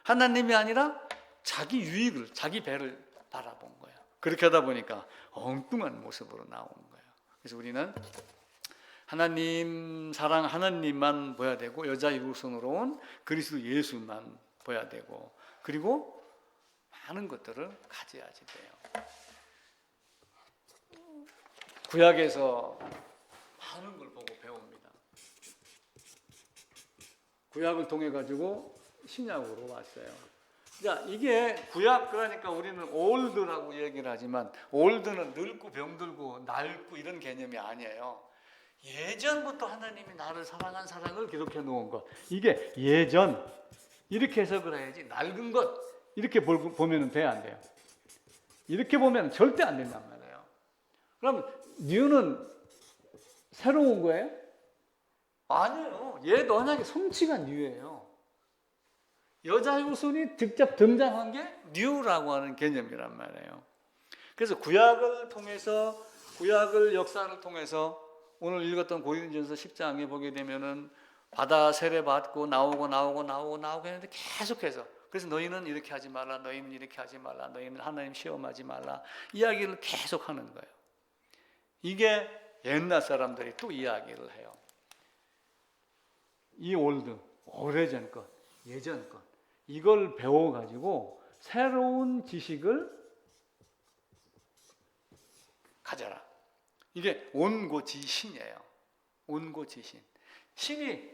하나님이 아니라 자기 유익을, 자기 배를 바라본 거예요. 그렇게 하다 보니까 엉뚱한 모습으로 나오는 거예요. 그래서 우리는 하나님 사랑, 하나님만 봐야 되고, 여자의 후손으로 온 그리스도 예수만 봐야 되고, 그리고 많은 것들을 가져야지 돼요. 구약에서 많은 걸 보고 배웁니다. 구약을 통해 가지고 신약으로 왔어요. 자, 이게 구약, 그러니까 우리는 올드라고 얘기를 하지만 올드는 늙고 병들고 낡고 이런 개념이 아니에요. 예전부터 하나님이 나를 사랑한 사랑을 기록해 놓은 것, 이게 예전 이렇게 해석을 해야지 낡은 것 이렇게 보면 돼야 안 돼요. 이렇게 보면 절대 안 된단 말이에요. 그럼 뉴는 새로운 거예요? 아니에요. 얘도 워낙에 성취가 뉴예요. 여자의 후손이 직접 등장한 게 뉴라고 하는 개념이란 말이에요. 그래서 구약을 통해서, 구약을 역사를 통해서 오늘 읽었던 고린도전서 10장에 보게 되면은 바다 세례 받고 나오고 했는데 계속해서, 그래서 너희는 이렇게 하지 말라, 너희는 이렇게 하지 말라, 너희는 하나님 시험하지 말라, 이야기를 계속 하는 거예요. 이게 옛날 사람들이 또 이야기를 해요. 이 올드, 오래전 것, 예전 것, 이걸 배워가지고 새로운 지식을 가져라. 이게 온고지신이에요. 온고지신. 신이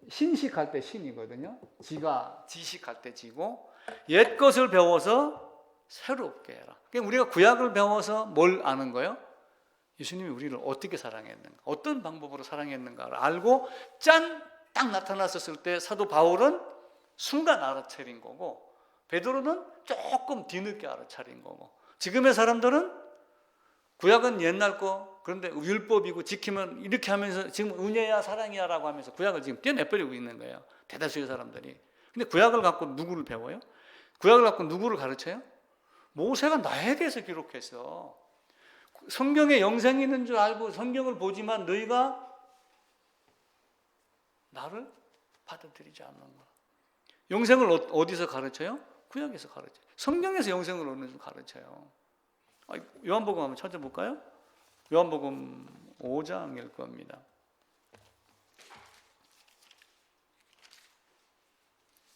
신식할 때 신이거든요. 지가 지식할 때 지고, 옛 것을 배워서 새롭게 해라. 그러니까 우리가 구약을 배워서 뭘 아는 거예요? 예수님이 우리를 어떻게 사랑했는가, 어떤 방법으로 사랑했는가를 알고 짠! 딱 나타났었을 때 사도 바울은 순간 알아차린 거고, 베드로는 조금 뒤늦게 알아차린 거고, 지금의 사람들은 구약은 옛날 거, 그런데 율법이고 지키면 이렇게 하면서 지금 은혜야 사랑이야 라고 하면서 구약을 지금 떼내버리고 있는 거예요. 대다수의 사람들이. 근데 구약을 갖고 누구를 배워요? 구약을 갖고 누구를 가르쳐요? 모세가 나에 대해서 기록했어. 성경에 영생이 있는 줄 알고 성경을 보지만 너희가 나를 받아들이지 않는 거야. 영생을 어디서 가르쳐요? 구약에서 가르쳐요. 성경에서 영생을 얻는 줄 가르쳐요. 요한복음 한번 찾아볼까요? 요한복음 5장일 겁니다.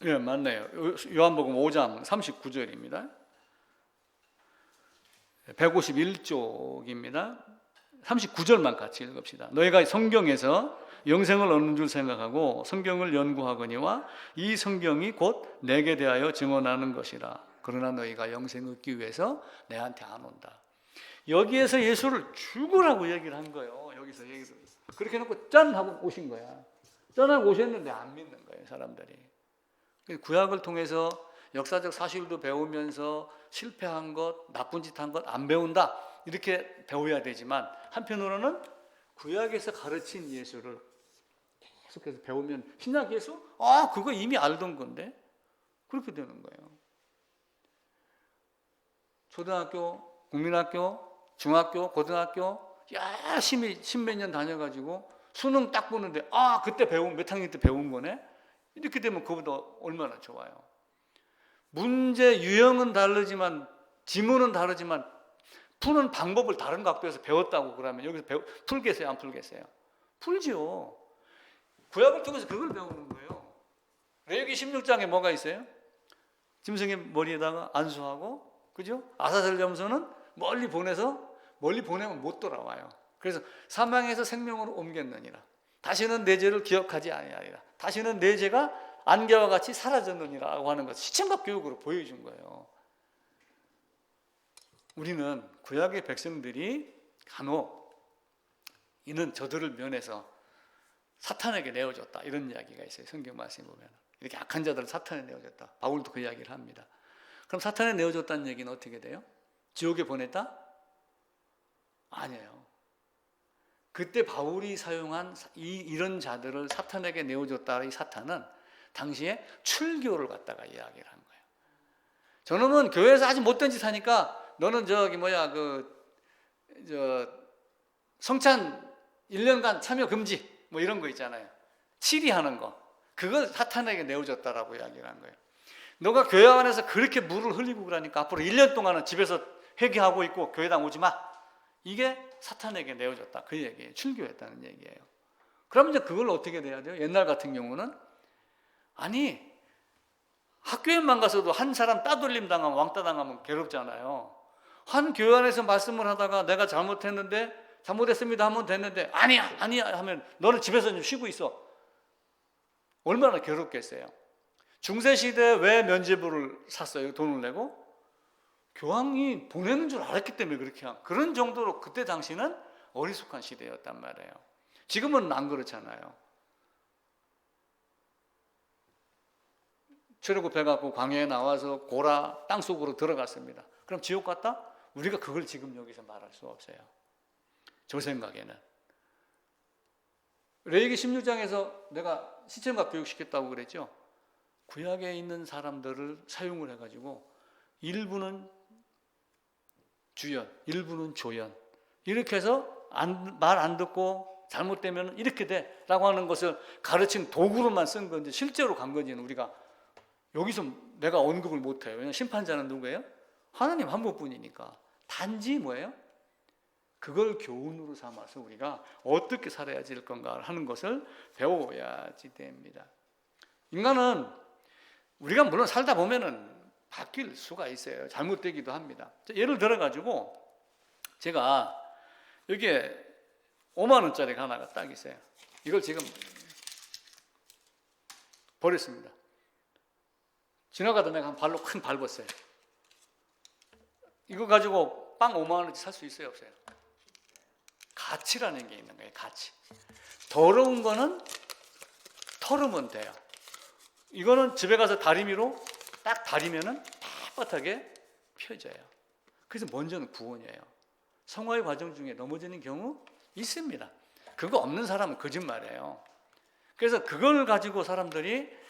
예, 맞네요. 요한복음 5장 39절입니다. 151쪽입니다. 39절만 같이 읽읍시다. 너희가 성경에서 영생을 얻는 줄 생각하고 성경을 연구하거니와 이 성경이 곧 내게 대하여 증언하는 것이라. 그러나 너희가 영생 얻기 위해서 내한테 안 온다. 여기에서 예수를 죽으라고 얘기를 한 거예요. 여기서 얘기를. 그렇게 해놓고 짠 하고 오신 거야. 짠하고 오셨는데 안 믿는 거예요, 사람들이. 구약을 통해서 역사적 사실도 배우면서 실패한 것, 나쁜 짓 한 것 안 배운다. 이렇게 배워야 되지만 한편으로는 구약에서 가르친 예수를 계속해서 배우면 신약 예수? 그거 이미 알던 건데? 그렇게 되는 거예요. 초등학교, 국민학교, 중학교, 고등학교 열심히 십몇 년 다녀가지고 수능 딱 보는데 그때 배운 몇 학년 때 배운 거네? 이렇게 되면 그보다 얼마나 좋아요. 문제 유형은 다르지만 지문은 다르지만 푸는 방법을 다른 각도에서 배웠다고 그러면 여기서 풀겠어요? 안 풀겠어요? 풀죠. 구약을 통해서 그걸 배우는 거예요. 레위기 16장에 뭐가 있어요? 짐승의 머리에다가 안수하고, 그죠? 아사셀 점수는 멀리 보내면 못 돌아와요. 그래서 사망에서 생명으로 옮겼느니라. 다시는 내 죄를 기억하지 아니하리라. 다시는 내 죄가 안개와 같이 사라졌느니라고 하는 것을 시청각 교육으로 보여준 거예요. 우리는 구약의 백성들이 간혹 이는 저들을 면해서 사탄에게 내어줬다 이런 이야기가 있어요. 성경 말씀에 보면 이렇게 악한 자들을 사탄에 내어줬다. 바울도 그 이야기를 합니다. 그럼 사탄에 내어줬다는 얘기는 어떻게 돼요? 지옥에 보냈다? 아니에요. 그때 바울이 사용한 이런 자들을 사탄에게 내어줬다. 이 사탄은 당시에 출교를 갖다가 이야기를 한 거예요. 저놈은 교회에서 아주 못된 짓 하니까 너는 성찬 1년간 참여 금지 뭐 이런 거 있잖아요. 치리하는 거. 그걸 사탄에게 내어줬다라고 이야기를 한 거예요. 너가 교회 안에서 그렇게 물을 흘리고 그러니까 앞으로 1년 동안은 집에서 회개하고 있고 교회당 오지 마. 이게 사탄에게 내어줬다. 그 얘기예요. 출교했다는 얘기예요. 그럼 이제 그걸 어떻게 돼야 돼요? 옛날 같은 경우는 학교에만 가서도 한 사람 따돌림 당하면 왕따 당하면 괴롭잖아요. 한 교회 안에서 말씀을 하다가 내가 잘못했습니다 하면 됐는데 아니야 하면 너는 집에서 좀 쉬고 있어. 얼마나 괴롭겠어요. 중세시대에 왜 면죄부를 샀어요? 돈을 내고? 교황이 보내는 줄 알았기 때문에 그렇게 그런 정도로 그때 당시는 어리숙한 시대였단 말이에요. 지금은 안 그렇잖아요. 출애굽해갖고 광야에 나와서 고라 땅속으로 들어갔습니다. 그럼 지옥 갔다? 우리가 그걸 지금 여기서 말할 수 없어요. 저 생각에는. 레위기 16장에서 내가 시청각 교육시켰다고 그랬죠. 구약에 있는 사람들을 사용을 해가지고 일부는 주연, 일부는 조연 이렇게 해서 말 안 듣고 잘못되면 이렇게 돼 라고 하는 것을 가르친 도구로만 쓴 건지 실제로 간 건지는 우리가 여기서 내가 언급을 못해요. 왜냐하면 심판자는 누구예요? 하나님 한 분뿐이니까. 단지 뭐예요? 그걸 교훈으로 삼아서 우리가 어떻게 살아야 될 건가 하는 것을 배워야지 됩니다. 인간은 우리가 물론 살다 보면은 바뀔 수가 있어요. 잘못되기도 합니다. 예를 들어가지고 제가 여기에 5만 원짜리가 하나가 딱 있어요. 이걸 지금 버렸습니다. 지나가다 내가 한 발로 큰 밟았어요. 이거 가지고 빵 5만 원어치 살 수 있어요, 없어요? 가치라는 게 있는 거예요, 가치. 더러운 거는 털으면 돼요. 이거는 집에 가서 다리미로 딱 다리면은 빳빳하게 펴져요. 그래서 먼저는 구원이에요. 성화의 과정 중에 넘어지는 경우 있습니다. 그거 없는 사람은 거짓말이에요. 그래서 그걸 가지고 사람들이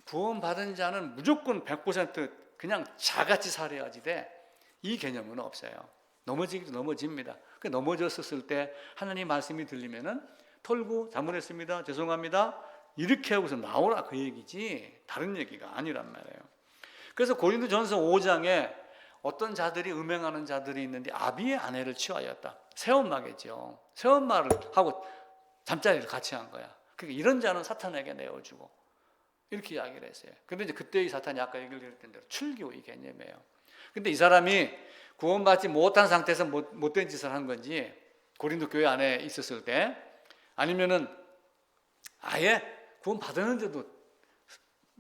구원받은 자는 무조건 100% 그냥 자같이 살아야지 돼. 이 개념은 없어요. 넘어지기도 넘어집니다. 그 넘어졌을 때 하나님 말씀이 들리면은 털고 잘못했습니다. 죄송합니다. 이렇게 하고서 나오라 그 얘기지 다른 얘기가 아니란 말이에요. 그래서 고린도전서 5장에 어떤 자들이 음행하는 자들이 있는데 아비의 아내를 취하였다. 새엄마겠죠. 새엄마를 하고 잠자리를 같이 한 거야. 그러니까 이런 자는 사탄에게 내어주고 이렇게 이야기를 했어요. 근데 이제 그때 이 사탄이 아까 얘기를 드렸던 대로 출교의 개념이에요. 근데 이 사람이 구원받지 못한 상태에서 못된 짓을 한 건지 고린도 교회 안에 있었을 때 아니면은 아예 구원 받았는데도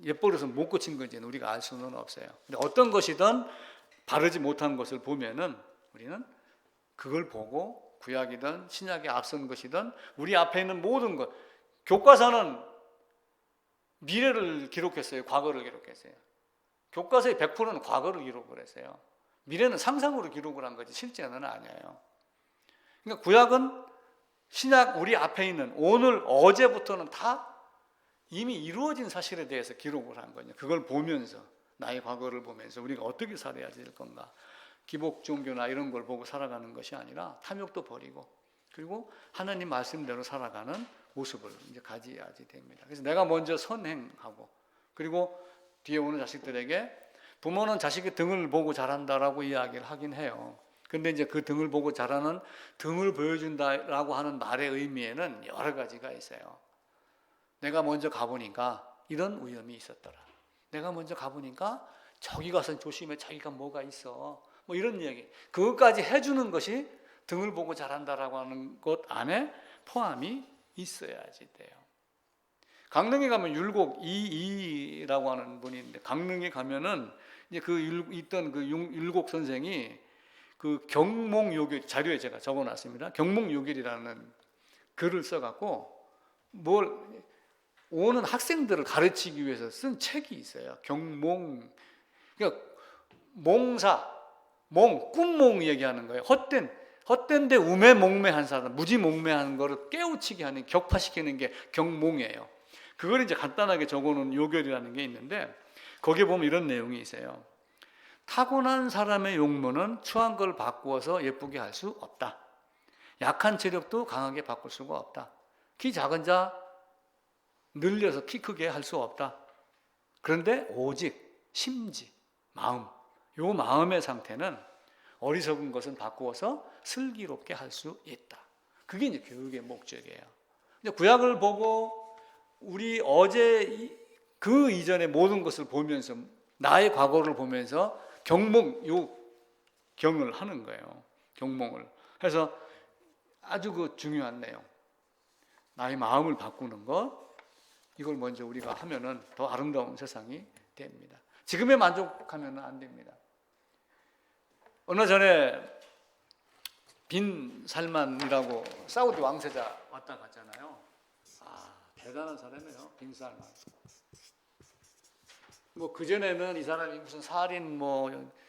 옛버릇을 못 고친 건지는 우리가 알 수는 없어요. 근데 어떤 것이든 바르지 못한 것을 보면은 우리는 그걸 보고 구약이든 신약에 앞선 것이든 우리 앞에 있는 모든 것, 교과서는 미래를 기록했어요. 과거를 기록했어요. 교과서의 100%는 과거를 기록을 했어요. 미래는 상상으로 기록을 한 거지 실제는 아니에요. 그러니까 구약은 신약 우리 앞에 있는 오늘 어제부터는 다 이미 이루어진 사실에 대해서 기록을 한 거죠. 그걸 보면서 나의 과거를 보면서 우리가 어떻게 살아야 될 건가. 기복 종교나 이런 걸 보고 살아가는 것이 아니라 탐욕도 버리고 그리고 하나님 말씀대로 살아가는 모습을 이제 가져야지 됩니다. 그래서 내가 먼저 선행하고 그리고 뒤에 오는 자식들에게 부모는 자식의 등을 보고 자란다라고 이야기를 하긴 해요. 근데 이제 그 등을 보고 자라는 등을 보여준다라고 하는 말의 의미에는 여러 가지가 있어요. 내가 먼저 가보니까 이런 위험이 있었더라. 내가 먼저 가보니까 저기 가서 조심해. 저기가 뭐가 있어. 뭐 이런 얘기. 그것까지 해주는 것이 등을 보고 자란다라고 하는 것 안에 포함이 있어야지 돼요. 강릉에 가면 율곡 이이라고 하는 분이 있는데 강릉에 가면은 이제 있던 그 율곡 선생이 그 경몽요길 자료에 제가 적어놨습니다. 경몽요길이라는 글을 써갖고 뭘 오는 학생들을 가르치기 위해서 쓴 책이 있어요. 경몽, 그러니까 몽사, 꿈몽 얘기하는 거예요. 헛된데 우매몽매한 사람, 무지몽매한 거를 깨우치게 하는, 격파시키는 게 경몽이에요. 그걸 이제 간단하게 적어놓은 요결이라는 게 있는데 거기에 보면 이런 내용이 있어요. 타고난 사람의 용모는 추한 걸 바꾸어서 예쁘게 할 수 없다. 약한 체력도 강하게 바꿀 수가 없다. 키 작은 자 늘려서 키 크게 할 수 없다. 그런데 오직 심지, 마음, 요 마음의 상태는 어리석은 것은 바꾸어서 슬기롭게 할 수 있다. 그게 이제 교육의 목적이에요. 이제 구약을 보고 우리 어제 그 이전의 모든 것을 보면서 나의 과거를 보면서 요 경을 하는 거예요. 경몽을. 그래서 아주 그 중요한 내용. 나의 마음을 바꾸는 것. 이걸 먼저 우리가 하면은 더 아름다운 세상이 됩니다. 지금에 만족하면 안 됩니다. 얼마 전에 빈 살만이라고 사우디 왕세자 왔다 갔잖아요. 대단한 사람이에요. 빈 살만. 뭐 그전에는 이 사람이 무슨 살인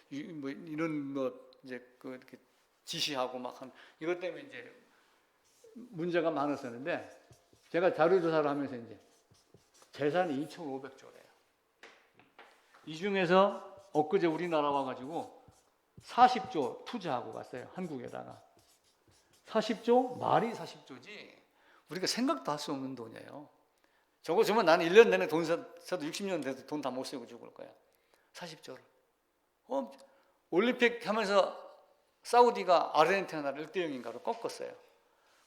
이런 이제 이렇게 지시하고 막 한 이것 때문에 이제 문제가 많았었는데 제가 자료조사를 하면서 이제 재산이 2,500조래요. 이 중에서 엊그제 우리나라 와가지고 40조 투자하고 갔어요. 한국에다가. 40조? 말이 40조지 우리가 생각도 할 수 없는 돈이에요. 저거 주면 나는 1년 내내 돈 써도 60년 돼도 돈 다 못 쓰고 죽을 거야. 40조를. 올림픽 하면서 사우디가 아르헨티나를 1대0인가로 꺾었어요.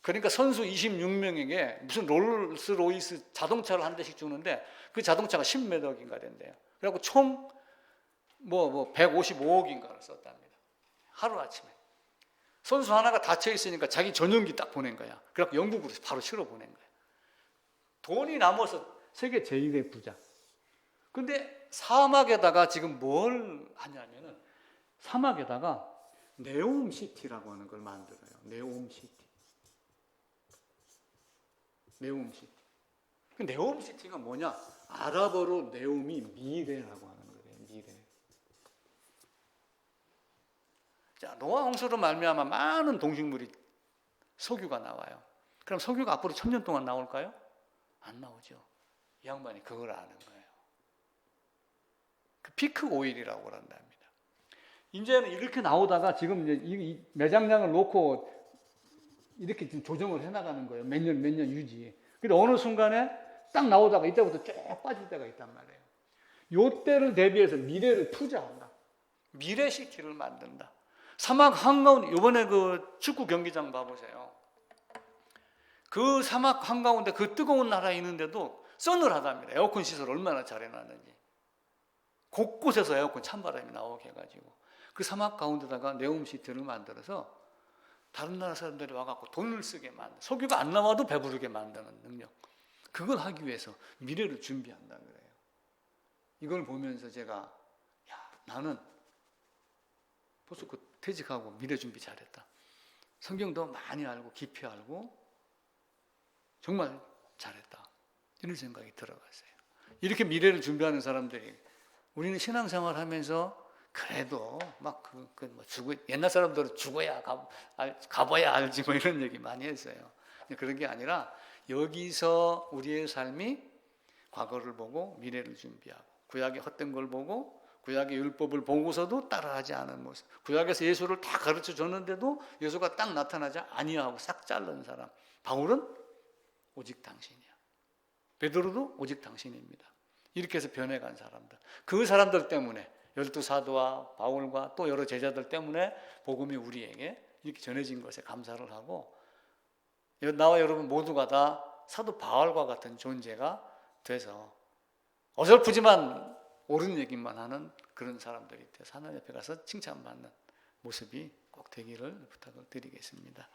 그러니까 선수 26명에게 무슨 롤스로이스 자동차를 한 대씩 주는데 그 자동차가 10몇 억인가 된대요. 그래갖고 총 155억인가를 썼답니다. 하루아침에. 선수 하나가 다쳐 있으니까 자기 전용기 딱 보낸 거야. 그래갖고 영국으로 바로 실어 보낸 거야. 돈이 남아서 세계 제1의 부자. 근데 사막에다가 지금 뭘 하냐면은 사막에다가 네옴시티라고 하는 걸 만들어요. 네옴시티. 네옴시티. 그 네옴시티가 뭐냐? 아랍어로 네옴이 미래라고 하는 거예요. 미래. 자, 노아 홍수로 말미암아 많은 동식물이 석유가 나와요. 그럼 석유가 앞으로 1000년 동안 나올까요? 안 나오죠. 이 양반이 그걸 아는 거예요. 그 피크 오일이라고 한답니다. 이제는 이렇게 나오다가 지금 이제 이 매장량을 놓고 이렇게 지금 조정을 해나가는 거예요. 몇 년 유지. 근데 어느 순간에 딱 나오다가 이때부터 쭉 빠질 때가 있단 말이에요. 요때를 대비해서 미래를 투자한다. 미래시티를 만든다. 사막 한가운데, 이번에 그 축구 경기장 봐보세요. 그 사막 한가운데 그 뜨거운 나라에 있는데도 서늘하답니다. 에어컨 시설 얼마나 잘 해놨는지. 곳곳에서 에어컨 찬바람이 나오게 해가지고 그 사막 가운데다가 네옴시티를 만들어서 다른 나라 사람들이 와갖고 돈을 쓰게 만든, 석유가 안 나와도 배부르게 만드는 능력, 그걸 하기 위해서 미래를 준비한다 그래요. 이걸 보면서 제가 나는 벌써 퇴직하고 미래 준비 잘했다. 성경도 많이 알고 깊이 알고 정말 잘했다. 이런 생각이 들어갔어요. 이렇게 미래를 준비하는 사람들이, 우리는 신앙생활 하면서 그래도 막 옛날 사람들은 죽어야 가봐야 알지 뭐 이런 얘기 많이 했어요. 그런 게 아니라 여기서 우리의 삶이 과거를 보고 미래를 준비하고, 구약의 헛된 걸 보고 구약의 율법을 보고서도 따라하지 않은 모습, 구약에서 예수를 다 가르쳐 줬는데도 예수가 딱 나타나지 아니하고 싹 자른 사람. 바울은 오직 당신이야. 베드로도 오직 당신입니다. 이렇게 해서 변해간 사람들, 그 사람들 때문에, 12사도와 바울과 또 여러 제자들 때문에 복음이 우리에게 이렇게 전해진 것에 감사를 하고, 나와 여러분 모두가 다 사도 바울과 같은 존재가 돼서 어설프지만 옳은 얘기만 하는 그런 사람들이 돼서 하나님 앞에 가서 칭찬받는 모습이 꼭 되기를 부탁을 드리겠습니다.